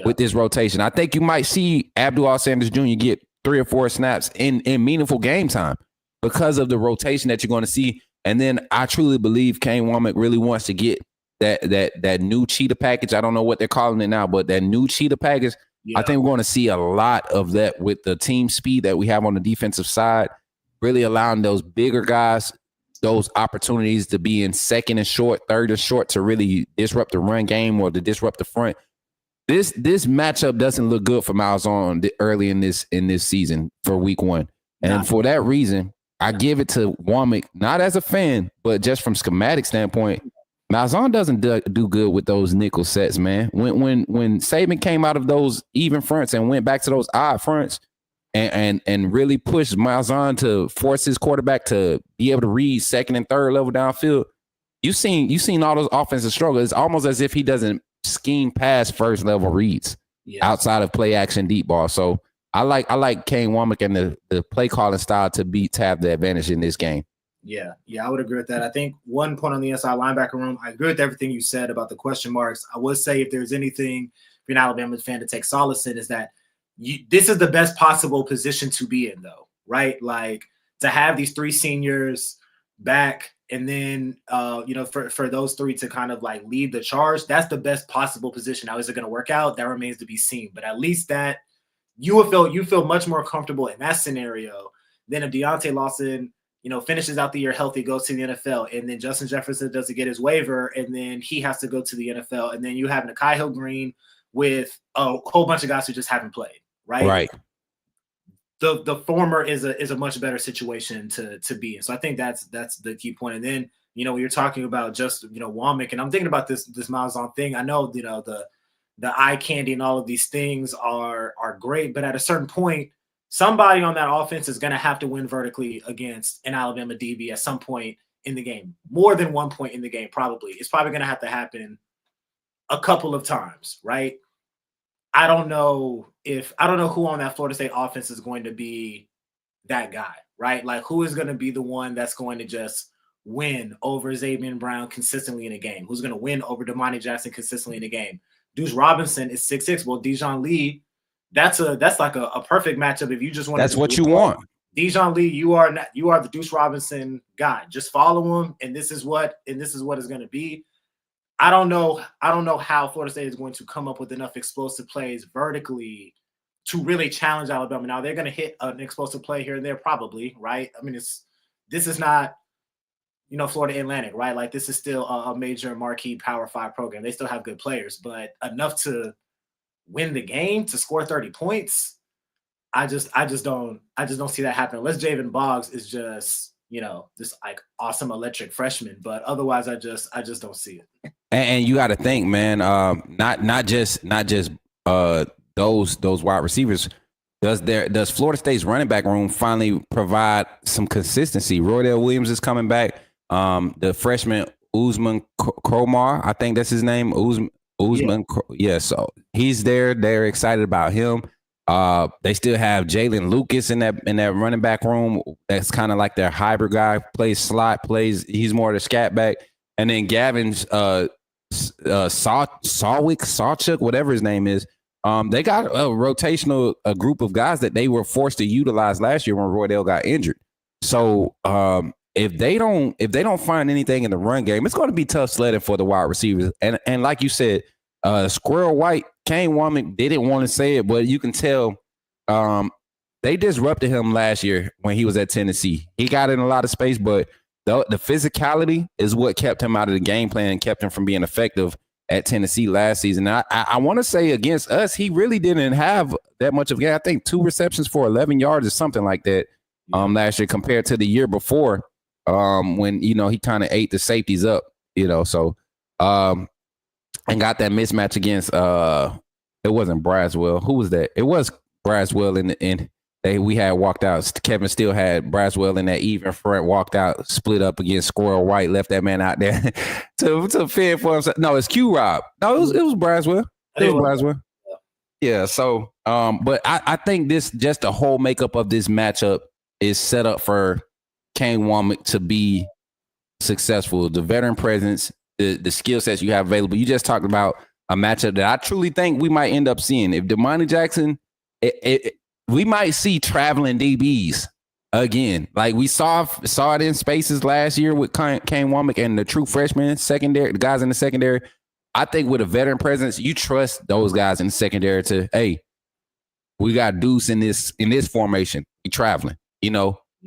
with this rotation. I think you might see Abdul Sanders Jr. get 3 or 4 snaps in meaningful game time because of the rotation that you're going to see. And then I truly believe Kane Womack really wants to get that new cheetah package. I don't know what they're calling it now, but that new cheetah package, I think we're going to see a lot of that with the team speed that we have on the defensive side, really allowing those bigger guys those opportunities to be in second and short, third and short to really disrupt the run game or to disrupt the front. This matchup doesn't look good for Malzahn early in this season for week 1. And for that reason, I give it to Womack, not as a fan, but just from schematic standpoint. Malzahn doesn't do good with those nickel sets, man. When Saban came out of those even fronts and went back to those odd fronts and really pushed Malzahn to force his quarterback to be able to read second and third level downfield, you've seen all those offensive struggles. It's almost as if he doesn't scheme past first level reads outside of play action deep ball. So I like Kane Womack and the play calling style to have the advantage in this game. Yeah, I would agree with that. I think one point on the inside linebacker room, I agree with everything you said about the question marks. I would say if there's anything for an Alabama fan to take solace in is that this is the best possible position to be in, though, right? Like to have these 3 seniors back and then, for those 3 to kind of like lead the charge, that's the best possible position. Now, is it going to work out? That remains to be seen. But at least that you feel much more comfortable in that scenario than if Deontay Lawson, finishes out the year healthy, goes to the NFL, and then Justin Jefferson doesn't get his waiver, and then he has to go to the NFL, and then you have Nikhai Hill-Green with a whole bunch of guys who just haven't played, right? Right. The former is a much better situation to be in. So I think that's the key point. And then, when you're talking about just, Womack, and I'm thinking about this Malzahn thing. I know, the eye candy and all of these things are great, but at a certain point, somebody on that offense is going to have to win vertically against an Alabama DB at some point in the game. More than one point in the game, probably. It's probably going to have to happen a couple of times, right? I don't know who on that Florida State offense is going to be that guy, right? Like who is going to be the one that's going to just win over Xavier Brown consistently in a game? Who's going to win over Damani Jackson consistently in a game? Deuce Robinson is 6'6". Well, Dijon Lee, that's like a perfect matchup if you just want. That's what you want. Dijon Lee, you are the Deuce Robinson guy. Just follow him, and this is what it's going to be. I don't know how Florida State is going to come up with enough explosive plays vertically to really challenge Alabama. Now they're going to hit an explosive play here and there, probably, right? I mean, this is not, Florida Atlantic, right? Like this is still a major marquee Power 5 program. They still have good players, but enough to win the game, to score 30 points. I just don't see that happening unless Javen Boggs is just, this like awesome electric freshman. But otherwise, I just don't see it. And you got to think, man, not just those wide receivers. Does Florida State's running back room finally provide some consistency? Roydell Williams is coming back. The freshman Usman Kromar, I think that's his name. Usman, yeah. So he's there. They're excited about him. They still have Jalen Lucas in that running back room. That's kind of like their hybrid guy. Plays slot, he's more the scat back. And then Gavin's Sawchuk, whatever his name is. They got a group of guys that they were forced to utilize last year when Roydell got injured. So if they don't find anything in the run game, it's going to be tough sledding for the wide receivers. And like you said, Squirrel White, Kane Womack didn't want to say it, but you can tell they disrupted him last year when he was at Tennessee. He got in a lot of space, but the physicality is what kept him out of the game plan and kept him from being effective at Tennessee last season. I want to say against us, he really didn't have that much of a game. I think 2 receptions for 11 yards or something like that last year compared to the year before when, he kind of ate the safeties up, so and got that mismatch against it wasn't Braswell. Who was that? It was Braswell we had walked out. Kevin still had Braswell in that even front, walked out, split up against Squirrel White, left that man out there to fend for himself. No, it's Q-Rob. No, it was Braswell. It was Braswell. Yeah, so but I think just the whole makeup of this matchup is set up for Kane Womack to be successful. The veteran presence, the skill sets you have available. You just talked about a matchup that I truly think we might end up seeing. If Damani Jackson, we might see traveling DBs again. Like we saw it in spaces last year with Kane Womack and the true freshman secondary, the guys in the secondary. I think with a veteran presence, you trust those guys in the secondary to, hey, we got Deuce in this formation. We traveling,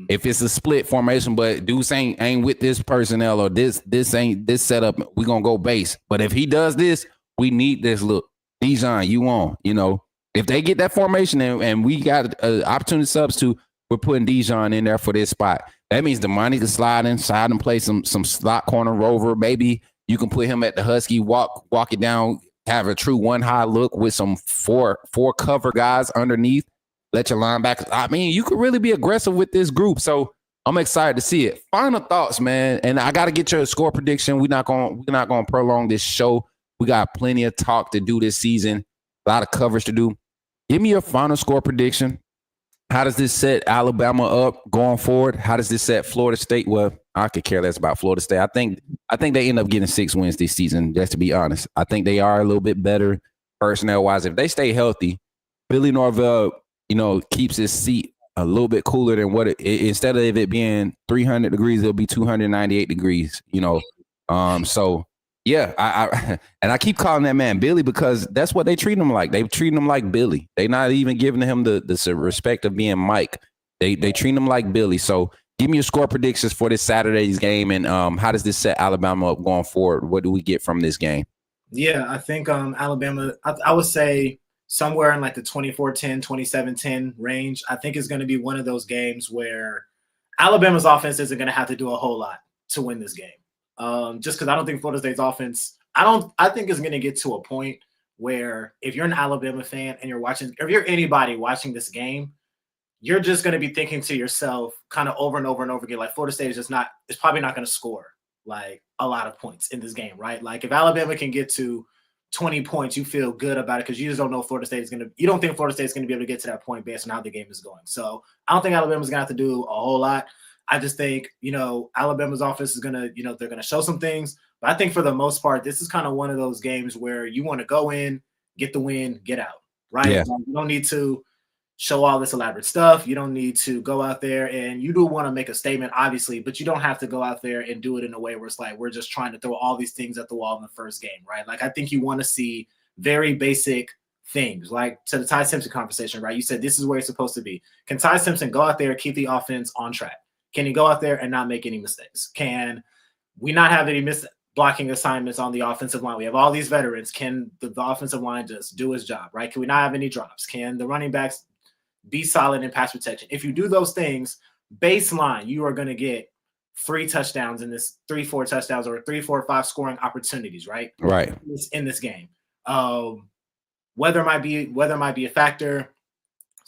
If it's a split formation, but Deuce ain't with this personnel or this ain't this setup, we gonna go base. But if he does this, we need this look. Dijon, you on, If they get that formation and we got opportunity substitute, we're putting Dijon in there for this spot. That means Damani can slide inside and play some slot corner rover. Maybe you can put him at the Husky, walk it down, have a true one high look with some four cover guys underneath. Let your linebackers. I mean, you could really be aggressive with this group. So I'm excited to see it. Final thoughts, man. And I got to get your score prediction. We're not gonna prolong this show. We got plenty of talk to do this season. A lot of coverage to do. Give me your final score prediction. How does this set Alabama up going forward? How does this set Florida State? Well, I could care less about Florida State. I think they end up getting 6 wins this season, just to be honest. I think they are a little bit better personnel-wise. If they stay healthy, Billy Norvell, keeps his seat a little bit cooler than what instead of it being 300 degrees, it'll be 298 degrees, So yeah, I keep calling that man Billy because that's what they treat him like. They treat him like Billy. They're not even giving him the respect of being Mike. They treat him like Billy. So give me your score predictions for this Saturday's game, and how does this set Alabama up going forward? What do we get from this game? Yeah, I think Alabama, I would say somewhere in like the 24-10, 27-10 range. I think it's going to be one of those games where Alabama's offense isn't going to have to do a whole lot to win this game. Just because I don't think Florida State's offense, I think it's going to get to a point where if you're an Alabama fan and you're watching, or if you're anybody watching this game, you're just going to be thinking to yourself kind of over and over and over again, like Florida State is probably not going to score like a lot of points in this game, right? Like if Alabama can get to 20 points, you feel good about it because you just don't know you don't think Florida State's going to be able to get to that point based on how the game is going. So I don't think Alabama's going to have to do a whole lot. I just think, Alabama's offense is going to, they're going to show some things. But I think for the most part, this is kind of one of those games where you want to go in, get the win, get out, right? Yeah. You don't need to show all this elaborate stuff. You don't need to go out there, and you do want to make a statement, obviously, but you don't have to go out there and do it in a way where it's like we're just trying to throw all these things at the wall in the first game, right? Like I think you want to see very basic things, like to the Ty Simpson conversation, right? You said this is where it's supposed to be. Can Ty Simpson go out there and keep the offense on track? Can he go out there and not make any mistakes? Can we not have any blocking assignments on the offensive line? We have all these veterans. Can the offensive line just do his job, right? Can we not have any drops? Can the running backs be solid in pass protection? If you do those things, baseline, you are going to get 3 touchdowns in this, 3-4 touchdowns, or 3-4-5 scoring opportunities, right? Right. In this game. Weather might be a factor.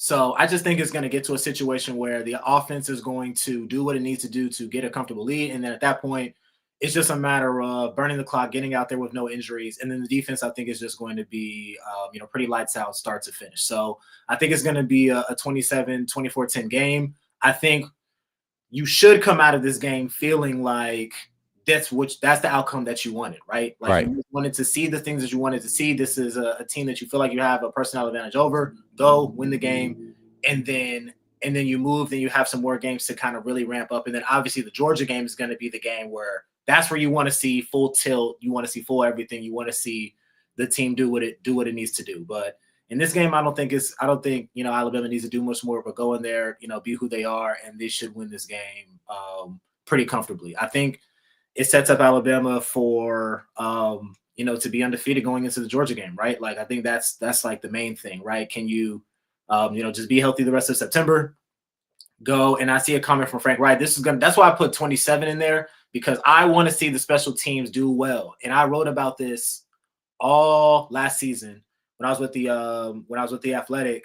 So I just think it's going to get to a situation where the offense is going to do what it needs to do to get a comfortable lead. And then at that point, it's just a matter of burning the clock, getting out there with no injuries, and then the defense I think is just going to be pretty lights out start to finish. So I think it's going to be a 27-24-10 game. I think you should come out of this game feeling like that's the outcome that you wanted, right? Like Right. you wanted to see the things that you wanted to see. This is a team that you feel like you have a personnel advantage over. Go win the game, and then you move. Then you have some more games to kind of really ramp up, and then obviously the Georgia game is going to be the game where that's where you want to see full tilt. You want to see full everything. You want to see the team do what it needs to do. But in this game, I don't think Alabama needs to do much more, but go in there, be who they are, and they should win this game pretty comfortably. I think it sets up Alabama for to be undefeated going into the Georgia game, right? Like I think that's like the main thing, right? Can you just be healthy the rest of September? Go. And I see a comment from Frank Wright. That's why I put 27 in there, because I want to see the special teams do well. And I wrote about this all last season when I was with the Athletic.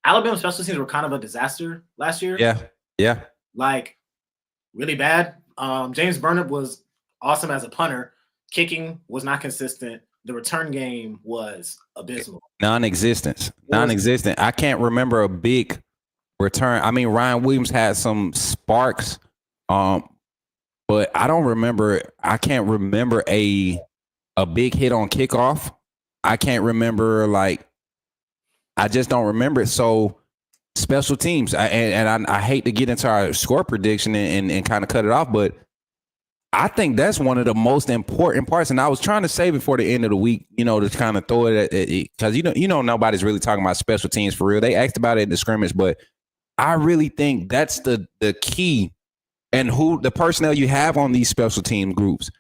Alabama special teams were kind of a disaster last year. Yeah. Like really bad. James Burnett was awesome as a punter. Kicking was not consistent. The return game was abysmal. Non-existent. I can't remember a big return. I mean, Ryan Williams had some sparks, but I can't remember a big hit on kickoff. I can't remember, I just don't remember it. So special teams, I hate to get into our score prediction and kind of cut it off, but I think that's one of the most important parts. And I was trying to save it for the end of the week, to kind of throw it at because nobody's really talking about special teams for real. They asked about it in the scrimmage, but I really think that's the key, and who the personnel you have on these special team groups.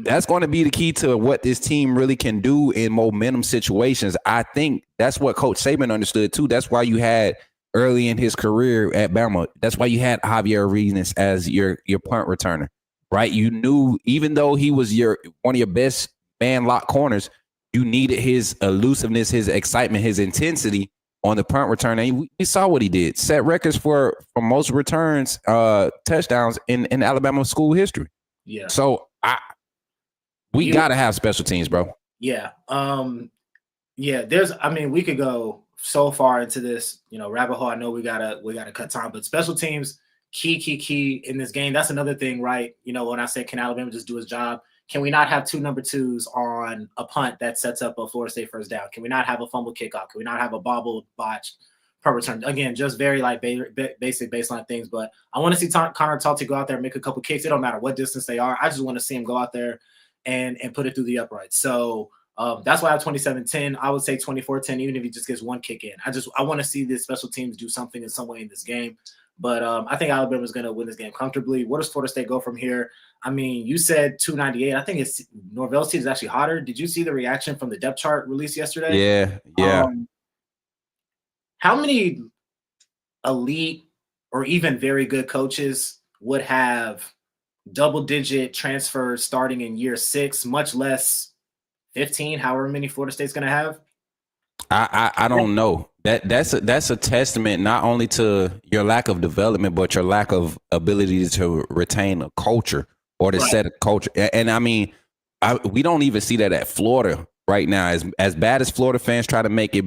That's going to be the key to what this team really can do in momentum situations. I think that's what Coach Saban understood too. That's why you had early in his career at Bama. That's why you had Javier Arenas as your punt returner, right? You knew, even though he was one of your best man lock corners, you needed his elusiveness, his excitement, his intensity on the punt return. And we saw what he did. Set records for most returns, touchdowns in Alabama school history. Yeah. So we got to have special teams, bro. Yeah. We could go so far into this, rabbit hole. I know we gotta cut time, but special teams, key in this game. That's another thing, right? When I say, can Alabama just do his job? Can we not have two number twos on a punt that sets up a Florida State first down? Can we not have a fumble kickoff? Can we not have a bobbled botch per return? Again, just very basic baseline things. But I want to see Connor Talty go out there and make a couple kicks. It don't matter what distance they are. I just want to see him go out there and put it through the uprights. So that's why I have 27-10. I would say 24-10, even if he just gets one kick in. I want to see the special teams do something in some way in this game. But I think Alabama's going to win this game comfortably. Where does Florida State go from here? I mean, you said 298. I think it's Norvell State is actually hotter. Did you see the reaction from the depth chart released yesterday? Yeah. How many elite or even very good coaches would have double-digit transfers starting in year 6, much less 15, however many Florida State's going to have? I don't know. That's a testament not only to your lack of development, but your lack of ability to retain a culture or to set a culture. And I mean, we don't even see that at Florida right now. As bad as Florida fans try to make it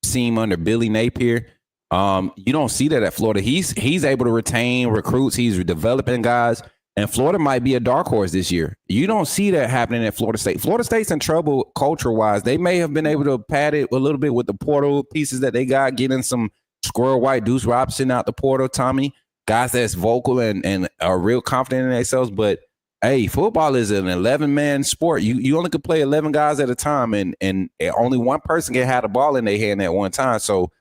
seem under Billy Napier, you don't see that at Florida. He's able to retain recruits. He's developing guys. And Florida might be a dark horse this year. You don't see that happening at Florida State. Florida State's in trouble culture-wise. They may have been able to pad it a little bit with the portal pieces that they got, getting some Squirrel White, Deuce Robinson out the portal, Tommy, guys that's vocal and are real confident in themselves. But, hey, football is an 11-man sport. You only could play 11 guys at a time, and only one person can have the ball in their hand at one time. So,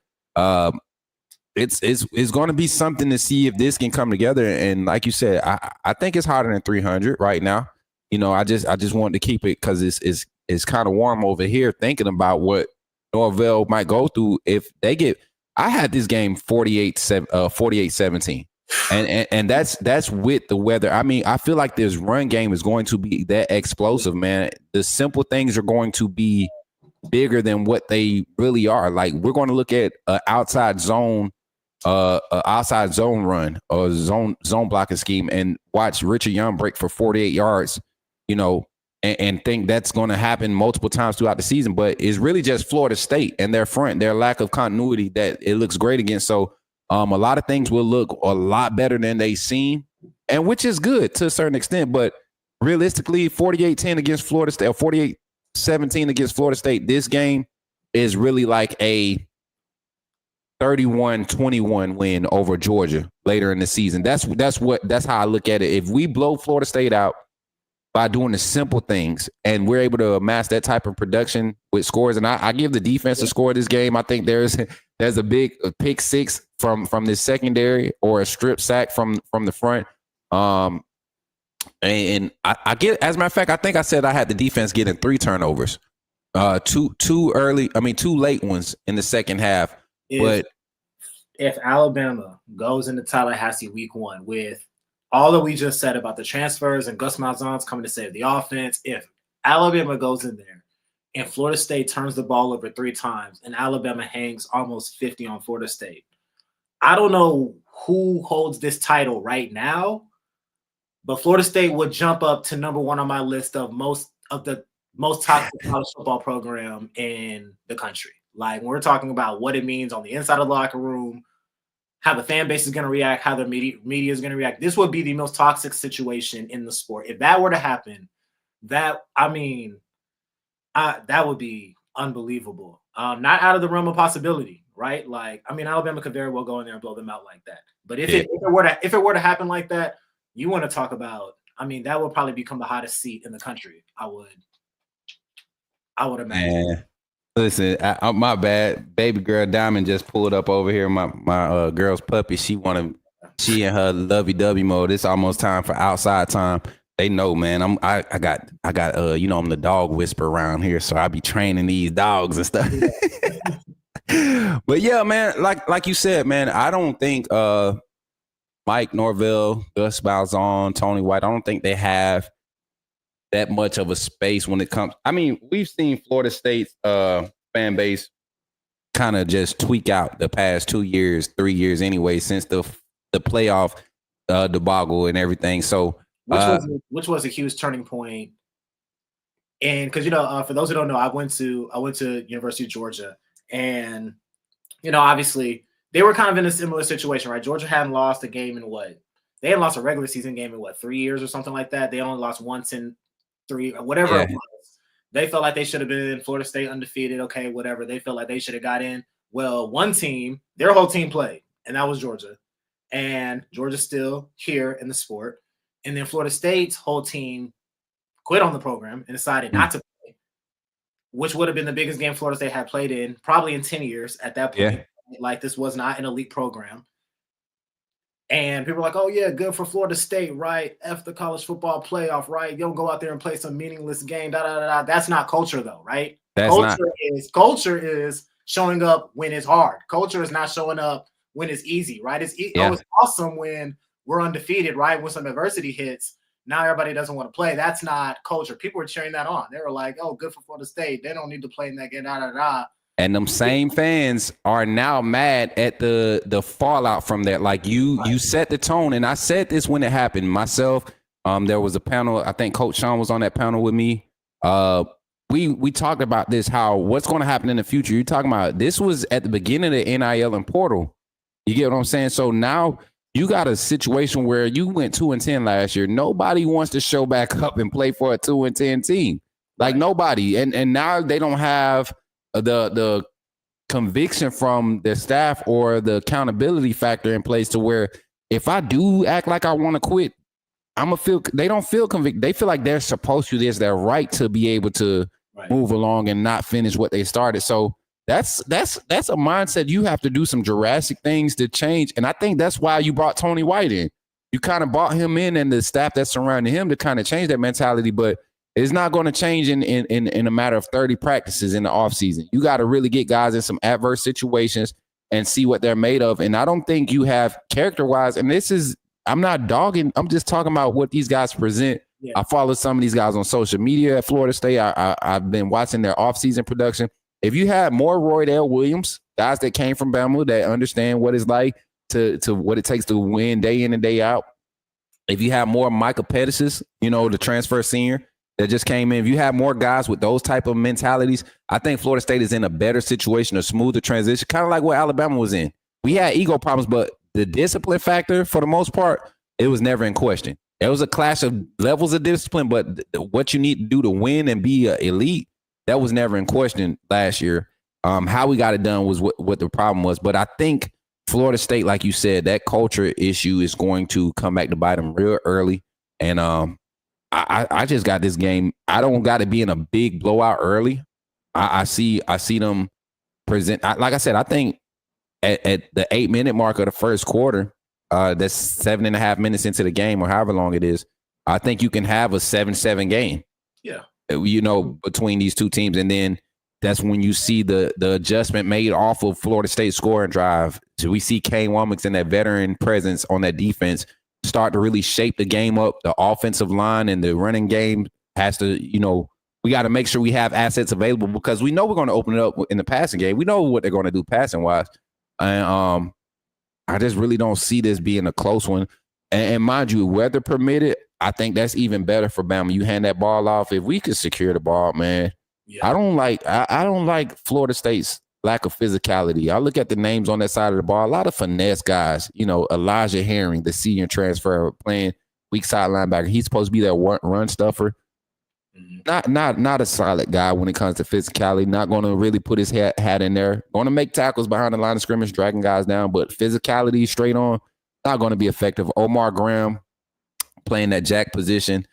it's going to be something to see if this can come together. And like you said, I think it's harder than 300 right now. I just wanted to keep it because it's kind of warm over here thinking about what Norvell might go through if they get. I had this game 48-17, and that's with the weather. I mean, I feel like this run game is going to be that explosive, man. The simple things are going to be bigger than what they really are. Like, we're going to look at an outside zone a outside zone run or zone blocking scheme and watch Richard Young break for 48 yards, and think that's going to happen multiple times throughout the season. But it's really just Florida State and their front, their lack of continuity that it looks great against. So a lot of things will look a lot better than they seem, and which is good to a certain extent. But realistically, 48-10 against Florida State or 48-17 against Florida State, this game is really like a 31-21 win over Georgia later in the season. That's how I look at it. If we blow Florida State out by doing the simple things and we're able to amass that type of production with scores, and I give the defense a score this game. I think there's a big pick six from this secondary or a strip sack from the front. And I get, as a matter of fact, I think I said I had the defense getting 3 turnovers, two late ones in the second half. But if Alabama goes into Tallahassee week 1 with all that we just said about the transfers and Gus Malzahn's coming to save the offense, if Alabama goes in there and Florida State turns the ball over 3 times and Alabama hangs almost 50 on Florida State, I don't know who holds this title right now, but Florida State would jump up to number 1 on my list of the most toxic college football program in the country. Like, when we're talking about what it means on the inside of the locker room, how the fan base is going to react, how the media is going to react, this would be the most toxic situation in the sport. If that were to happen, that would be unbelievable. Not out of the realm of possibility, right? Like, Alabama could very well go in there and blow them out like that. But if it were to happen like that, you want to talk about, that would probably become the hottest seat in the country. I would imagine. Man. Listen, my bad. Baby girl Diamond just pulled up over here. My girl's puppy. She in her lovey-dovey mode. It's almost time for outside time. They know, man. I got I'm the dog whisperer around here, so I be training these dogs and stuff. But yeah, man, like you said, man, I don't think Mike Norvell, Gus Malzahn, Tony White, I don't think they have that much of a space when it comes. We've seen Florida State's fan base kind of just tweak out the past 2 years, 3 years anyway, since the playoff debacle and everything. So which was a huge turning point. And because for those who don't know, I went to University of Georgia, and obviously they were kind of in a similar situation, right? Georgia hadn't lost a game in they hadn't lost a regular season game in 3 years or something like that. They only lost once in 3 or whatever it was. They felt like they should have been Florida State undefeated. Okay, whatever. They felt like they should have got in. Well, one team, their whole team played, and that was Georgia. And Georgia's still here in the sport. And then Florida State's whole team quit on the program and decided not to play, which would have been the biggest game Florida State had played in probably in 10 years at that point. Yeah. Like, this was not an elite program. And people are like, oh, yeah, good for Florida State, right? F the college football playoff, right? You don't go out there and play some meaningless game, da-da-da-da. That's not culture, though, right? Culture is showing up when it's hard. Culture is not showing up when it's easy, right? It's awesome when we're undefeated, right? When some adversity hits, now everybody doesn't want to play. That's not culture. People were cheering that on. They were like, oh, good for Florida State. They don't need to play in that game, da-da-da. And them same fans are now mad at the fallout from that. Like, you set the tone, and I said this when it happened myself. There was a panel. I think Coach Sean was on that panel with me. We talked about this, how what's going to happen in the future. You're talking about this was at the beginning of the NIL and portal. You get what I'm saying? So now you got a situation where you went 2-10 last year. Nobody wants to show back up and play for a 2-10 team. Like, nobody. And now they don't have the conviction from the staff or the accountability factor in place to where if I do act like I want to quit, they don't feel convicted. They feel like they're supposed to. There's their right to be able to move along and not finish what they started. So that's a mindset. You have to do some drastic things to change. And I think that's why you brought Tony White in. You kind of brought him in and the staff that's surrounding him to kind of change that mentality. But it's not going to change in a matter of 30 practices in the offseason. You got to really get guys in some adverse situations and see what they're made of. And I don't think you have character-wise, and I'm not dogging, I'm just talking about what these guys present. Yeah. I follow some of these guys on social media at Florida State. I've been watching their offseason production. If you had more Roydell Williams, guys that came from Bama that understand what it's like, to what it takes to win day in and day out. If you have more Micah Pettis, the transfer senior that just came in, if you have more guys with those type of mentalities, I think Florida State is in a better situation, a smoother transition, kind of like what Alabama was in. We had ego problems, but the discipline factor, for the most part, it was never in question. It was a clash of levels of discipline, but what you need to do to win and be an elite, that was never in question last year. How we got it done was what the problem was. But I think Florida State, like you said, that culture issue is going to come back to bite them real early. And I just got this game. I don't got to be in a big blowout early. I see them present. Like I said, I think at the 8-minute mark of the first quarter, that's 7.5 minutes into the game or however long it is, I think you can have a 7-7 game. Yeah. Between these two teams. And then that's when you see the adjustment made off of Florida State scoring drive. So we see Kane Womack and that veteran presence on that defense start to really shape the game up. The offensive line and the running game has to, we got to make sure we have assets available because we know we're going to open it up in the passing game. We know what they're going to do passing wise. And I just really don't see this being a close one. And mind you, weather permitted, I think that's even better for Bama. You hand that ball off. If we could secure the ball, man, yeah. I don't like Florida State's lack of physicality. I look at the names on that side of the ball. A lot of finesse guys. Elijah Herring, the senior transfer, playing weak side linebacker. He's supposed to be that run stuffer. Not a solid guy when it comes to physicality. Not going to really put his hat in there. Going to make tackles behind the line of scrimmage, dragging guys down, but physicality straight on, not going to be effective. Omar Graham playing that jack position,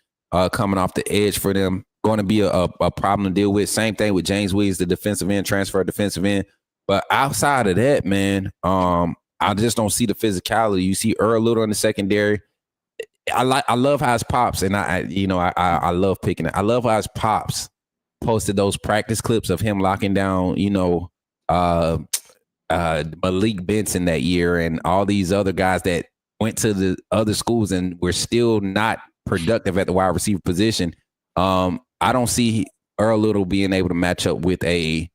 coming off the edge for them, going to be a problem to deal with. Same thing with James Williams, the defensive end, transfer defensive end. But outside of that, man, I just don't see the physicality. You see Earl Little in the secondary. I love how his pops, and I love picking it. I love how his pops posted those practice clips of him locking down, Malik Benson that year and all these other guys that went to the other schools and were still not productive at the wide receiver position. I don't see Earl Little being able to match up with a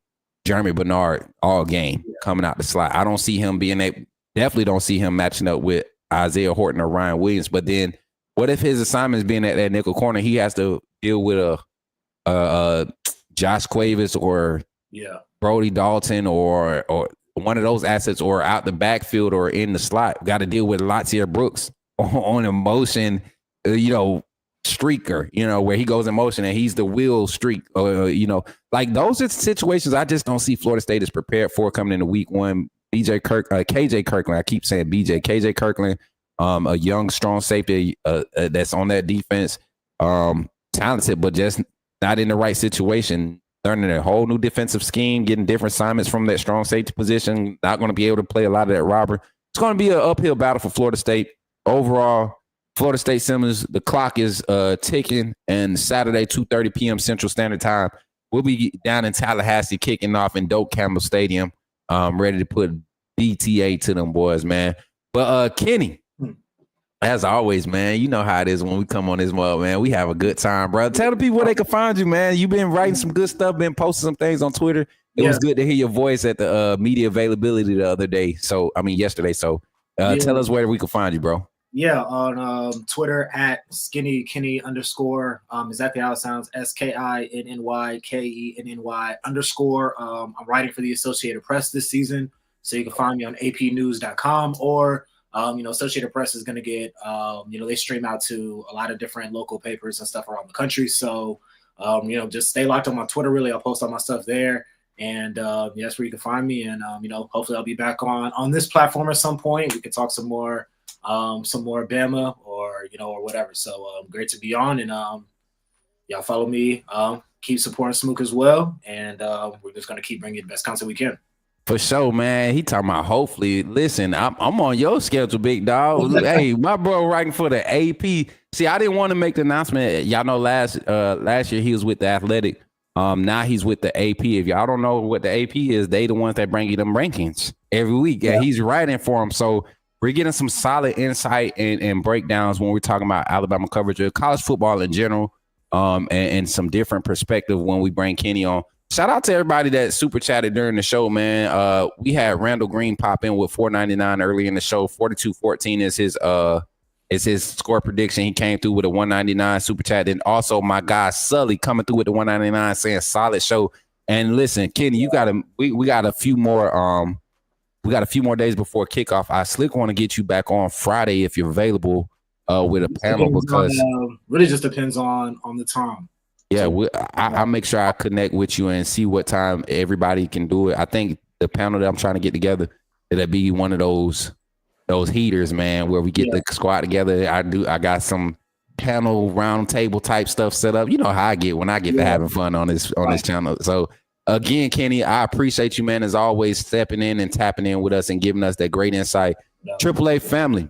Jeremy Bernard all game coming out the slot. I don't see him definitely don't see him matching up with Isaiah Horton or Ryan Williams. But then what if his assignment is being at that nickel corner? He has to deal with a Josh Cuevas or Brody Dalton or one of those assets or out the backfield or in the slot. Got to deal with Latia Brooks on a motion, streaker, where he goes in motion and he's the wheel streak, like those are situations I just don't see Florida State is prepared for coming into week one. KJ Kirkland, I keep saying KJ Kirkland, a young, strong safety that's on that defense, talented, but just not in the right situation. Learning a whole new defensive scheme, getting different assignments from that strong safety position, not going to be able to play a lot of that robber. It's going to be an uphill battle for Florida State. Overall, Florida State Seminoles, the clock is ticking, and Saturday, 2:30 p.m. Central Standard Time, we'll be down in Tallahassee kicking off in Doak Campbell Stadium, ready to put BTA to them boys, man. But Kenny, as always, man, you know how it is when we come on this mug, man. We have a good time, bro. Tell the people where they can find you, man. You've been writing some good stuff, been posting some things on Twitter. It was good to hear your voice at the media availability the other day. Yesterday. So tell us where we can find you, bro. Yeah, on Twitter at Skinny Kenny _ exactly how it sounds, SKINNYKENNY _ I'm writing for the Associated Press this season, so you can find me on apnews.com or Associated Press is going to get, they stream out to a lot of different local papers and stuff around the country. So, just stay locked on my Twitter. Really, I'll post all my stuff there. And that's where you can find me. And, hopefully I'll be back on this platform at some point. We can talk some more Bama or whatever. So great to be on. And y'all follow me. Keep supporting Smook as well. And we're just going to keep bringing you the best content we can. For sure, man. He talking about hopefully. Listen, I'm on your schedule, big dog. Hey, my bro writing for the AP. See, I didn't want to make the announcement. Y'all know last year he was with the Athletic. Now he's with the AP. If y'all don't know what the AP is, they the ones that bring you them rankings every week. Yeah, he's writing for them. So we're getting some solid insight and breakdowns when we're talking about Alabama coverage of college football in general, and some different perspective when we bring Kenny on. Shout out to everybody that super chatted during the show, man. We had Randall Green pop in with $4.99 early in the show. 42-14 is his score prediction. He came through with a $1.99 super chat. And also my guy Sully coming through with the $1.99 saying solid show. And listen, Kenny, we got a few more days before kickoff. I slick want to get you back on Friday if you're available with a panel because really just depends on the time. Yeah, I'll make sure I connect with you and see what time everybody can do it. I think the panel that I'm trying to get together, it'll be one of those heaters, man, where we get the squad together. I got some panel round table type stuff set up. You know how I get when I get to having fun on this channel. So again, Kenny, I appreciate you, man, as always, stepping in and tapping in with us and giving us that great insight. AAA family,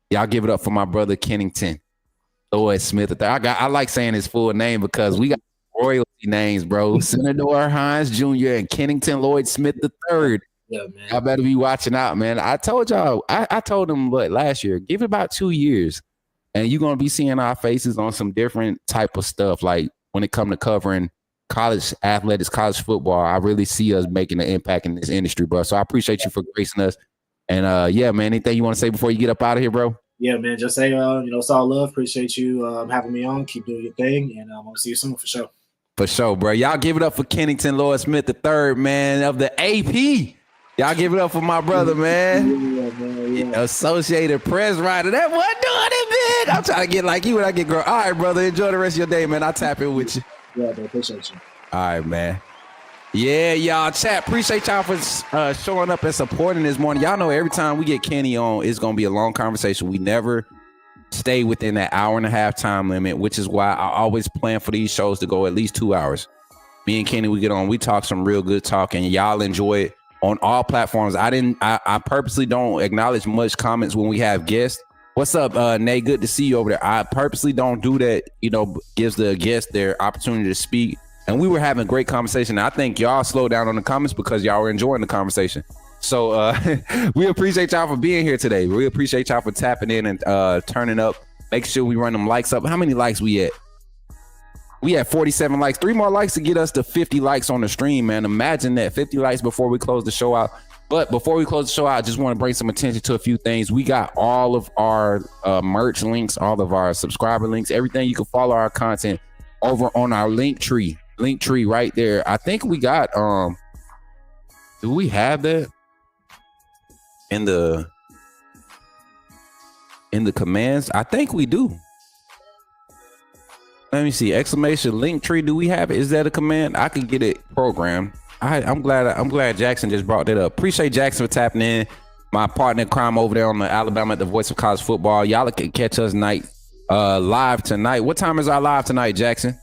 y'all give it up for my brother Kennington Lloyd Smith. I like saying his full name because we got royalty names, bro. Senator Hines Jr. and Kennington Lloyd Smith III. Yeah, man. Y'all better be watching out, man. I told y'all, I told them last year, give it about 2 years, and you're gonna be seeing our faces on some different type of stuff. Like when it comes to covering college athletics, college football, I really see us making an impact in this industry, bro. So I appreciate you for gracing us. And yeah, man, anything you want to say before you get up out of here, bro? Yeah, man. Just say, it's all love. Appreciate you having me on. Keep doing your thing, and I'll see you soon for sure. For sure, bro. Y'all give it up for Kennington Lloyd Smith III, man, of the AP. Y'all give it up for my brother, man. Yeah. Associated Press writer. That wasn't doing it, man. I'm trying to get like you when I get grown. All right, brother. Enjoy the rest of your day, man. I'll tap in with you. Yeah, man. Appreciate you. All right, man. Yeah, y'all, chat. Appreciate y'all for showing up and supporting this morning. Y'all know every time we get Kenny on, it's going to be a long conversation. We never stay within that hour and a half time limit, which is why I always plan for these shows to go at least 2 hours. Me and Kenny, we get on, we talk some real good talk, and y'all enjoy it on all platforms. I purposely don't acknowledge much comments when we have guests. What's up, Nate? Good to see you over there. I purposely don't do that, gives the guest their opportunity to speak. And we were having great conversation. I think y'all slowed down on the comments because y'all were enjoying the conversation. So we appreciate y'all for being here today. We appreciate y'all for tapping in and turning up. Make sure we run them likes up. How many likes we at? We had 47 likes. 3 more likes to get us to 50 likes on the stream, man. Imagine that, 50 likes before we close the show out. But before we close the show out, I just want to bring some attention to a few things. We got all of our merch links, all of our subscriber links, everything you can follow our content over on our link tree right there. I think we got do we have that in the commands? I think we do. Let me see. Exclamation link tree. Do we have it? Is that a command? I could get it programmed. I'm glad Jackson just brought that up. Appreciate Jackson for tapping in. My partner in crime over there on the Alabama at the Voice of College Football. Y'all can catch us live tonight. What time is our live tonight, Jackson?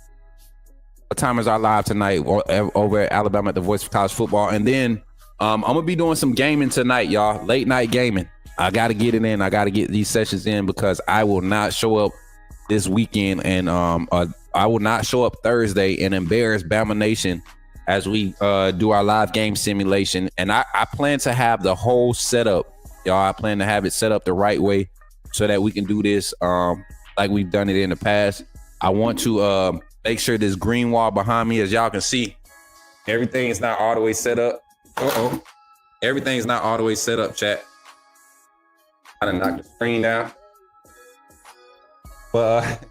What time is our live tonight over at Alabama at the Voice of College Football? And then I'm going to be doing some gaming tonight, y'all. Late night gaming. I got to get it in. I got to get these sessions in because I will not show up this weekend. And I will not show up Thursday and embarrass Bama Nation as we do our live game simulation. And I plan to have the whole setup, y'all. I plan to have it set up the right way so that we can do this like we've done it in the past. I want to make sure this green wall behind me, as y'all can see, everything is not all the way set up. Everything's not all the way set up, chat. I done knocked the screen down. But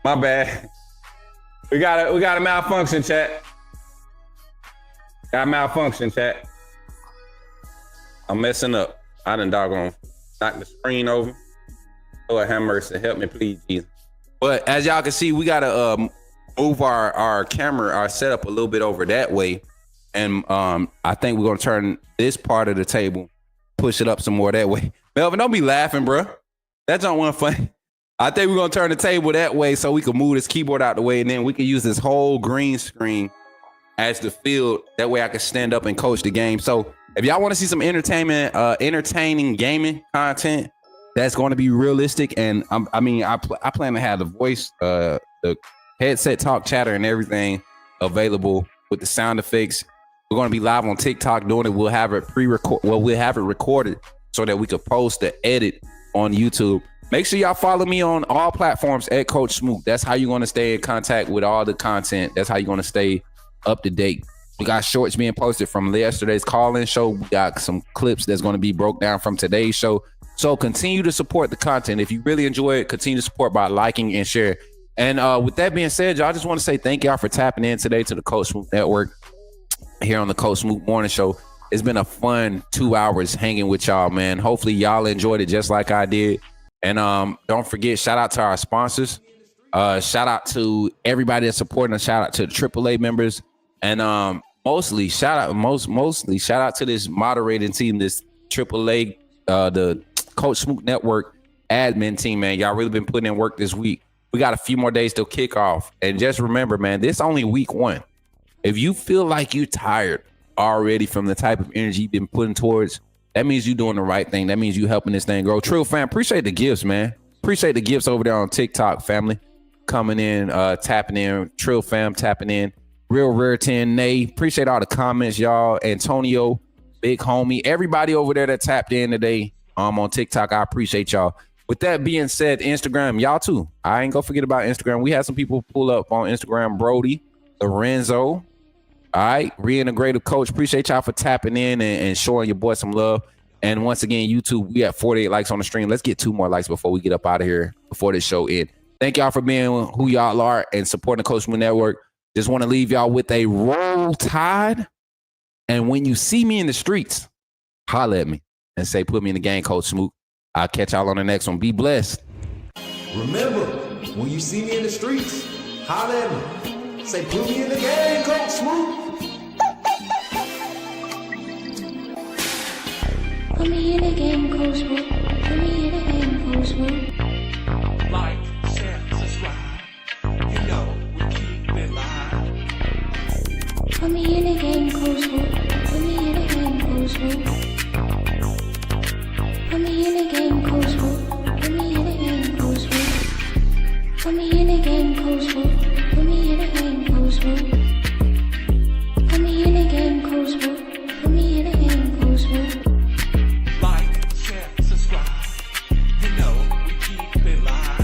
my bad. We got a malfunction, chat. Got a malfunction, chat. I'm messing up. I done doggone knocked the screen over. Lord have mercy. Help me, please, Jesus. But as y'all can see, we gotta move our camera, our setup a little bit over that way. And I think we're gonna turn this part of the table, push it up some more that way. Melvin, don't be laughing, bro. That's not one funny. I think we're gonna turn the table that way so we can move this keyboard out the way, and then we can use this whole green screen as the field. That way I can stand up and coach the game. So if y'all want to see some entertaining gaming content that's going to be realistic, and I plan to have the voice, the headset talk, chatter, and everything available with the sound effects. We're going to be live on TikTok doing it. We'll have it we'll have it recorded so that we could post the edit on YouTube. Make sure y'all follow me on all platforms at Coach Smook. That's how you're going to stay in contact with all the content. That's how you're going to stay up to date. We got shorts being posted from yesterday's call-in show. We got some clips that's going to be broke down from today's show. So continue to support the content. If you really enjoy it, continue to support by liking and share. And with that being said, y'all, I just want to say thank y'all for tapping in today to the Coach Smook Network here on the Coach Smook Morning Show. It's been a fun 2 hours hanging with y'all, man. Hopefully y'all enjoyed it just like I did. And don't forget, shout out to our sponsors. Shout out to everybody that's supporting us. Shout out to the AAA members. And mostly shout out to this moderating team, this AAA, the Coach Smook Network admin team, man. Y'all really been putting in work this week. We got a few more days till kickoff. And just remember, man, this only week 1. If you feel like you're tired already from the type of energy you've been putting towards, that means you're doing the right thing. That means you helping this thing grow. Trill fam, appreciate the gifts, man. Appreciate the gifts over there on TikTok, family. Coming in, tapping in. Trill fam, tapping in. Real Rare 10, Nay. Appreciate all the comments, y'all. Antonio, big homie. Everybody over there that tapped in today on TikTok, I appreciate y'all. With that being said, Instagram, y'all too. I ain't gonna forget about Instagram. We had some people pull up on Instagram. Brody, Lorenzo. All right, reintegrative coach. Appreciate y'all for tapping in and showing your boy some love. And once again, YouTube, we have 48 likes on the stream. Let's get 2 more likes before we get up out of here, before this show ends. Thank y'all for being who y'all are and supporting the Coach Smook Network. Just want to leave y'all with a Roll Tide. And when you see me in the streets, holla at me and say, put me in the game, Coach Smook. I'll catch y'all on the next one. Be blessed. Remember, when you see me in the streets, holla at me. Say, put me in the game, Coach Smook. Put me in the game, Coach Smook. Put me in the game, Coach Smook. Like, share, subscribe. You know we keep it live. Put me in the game, Coach Smook. Put me in the game, Coach Smook. Put me in the game, Coach Smook. Put me in the game, Coach Smook. Put me in the game, Coach Smook. Put me in the game, Coach Smook. Put me in the game, Coach Smook. Put me in the game, Coach Smook. Like, share, subscribe. You know we keep it live.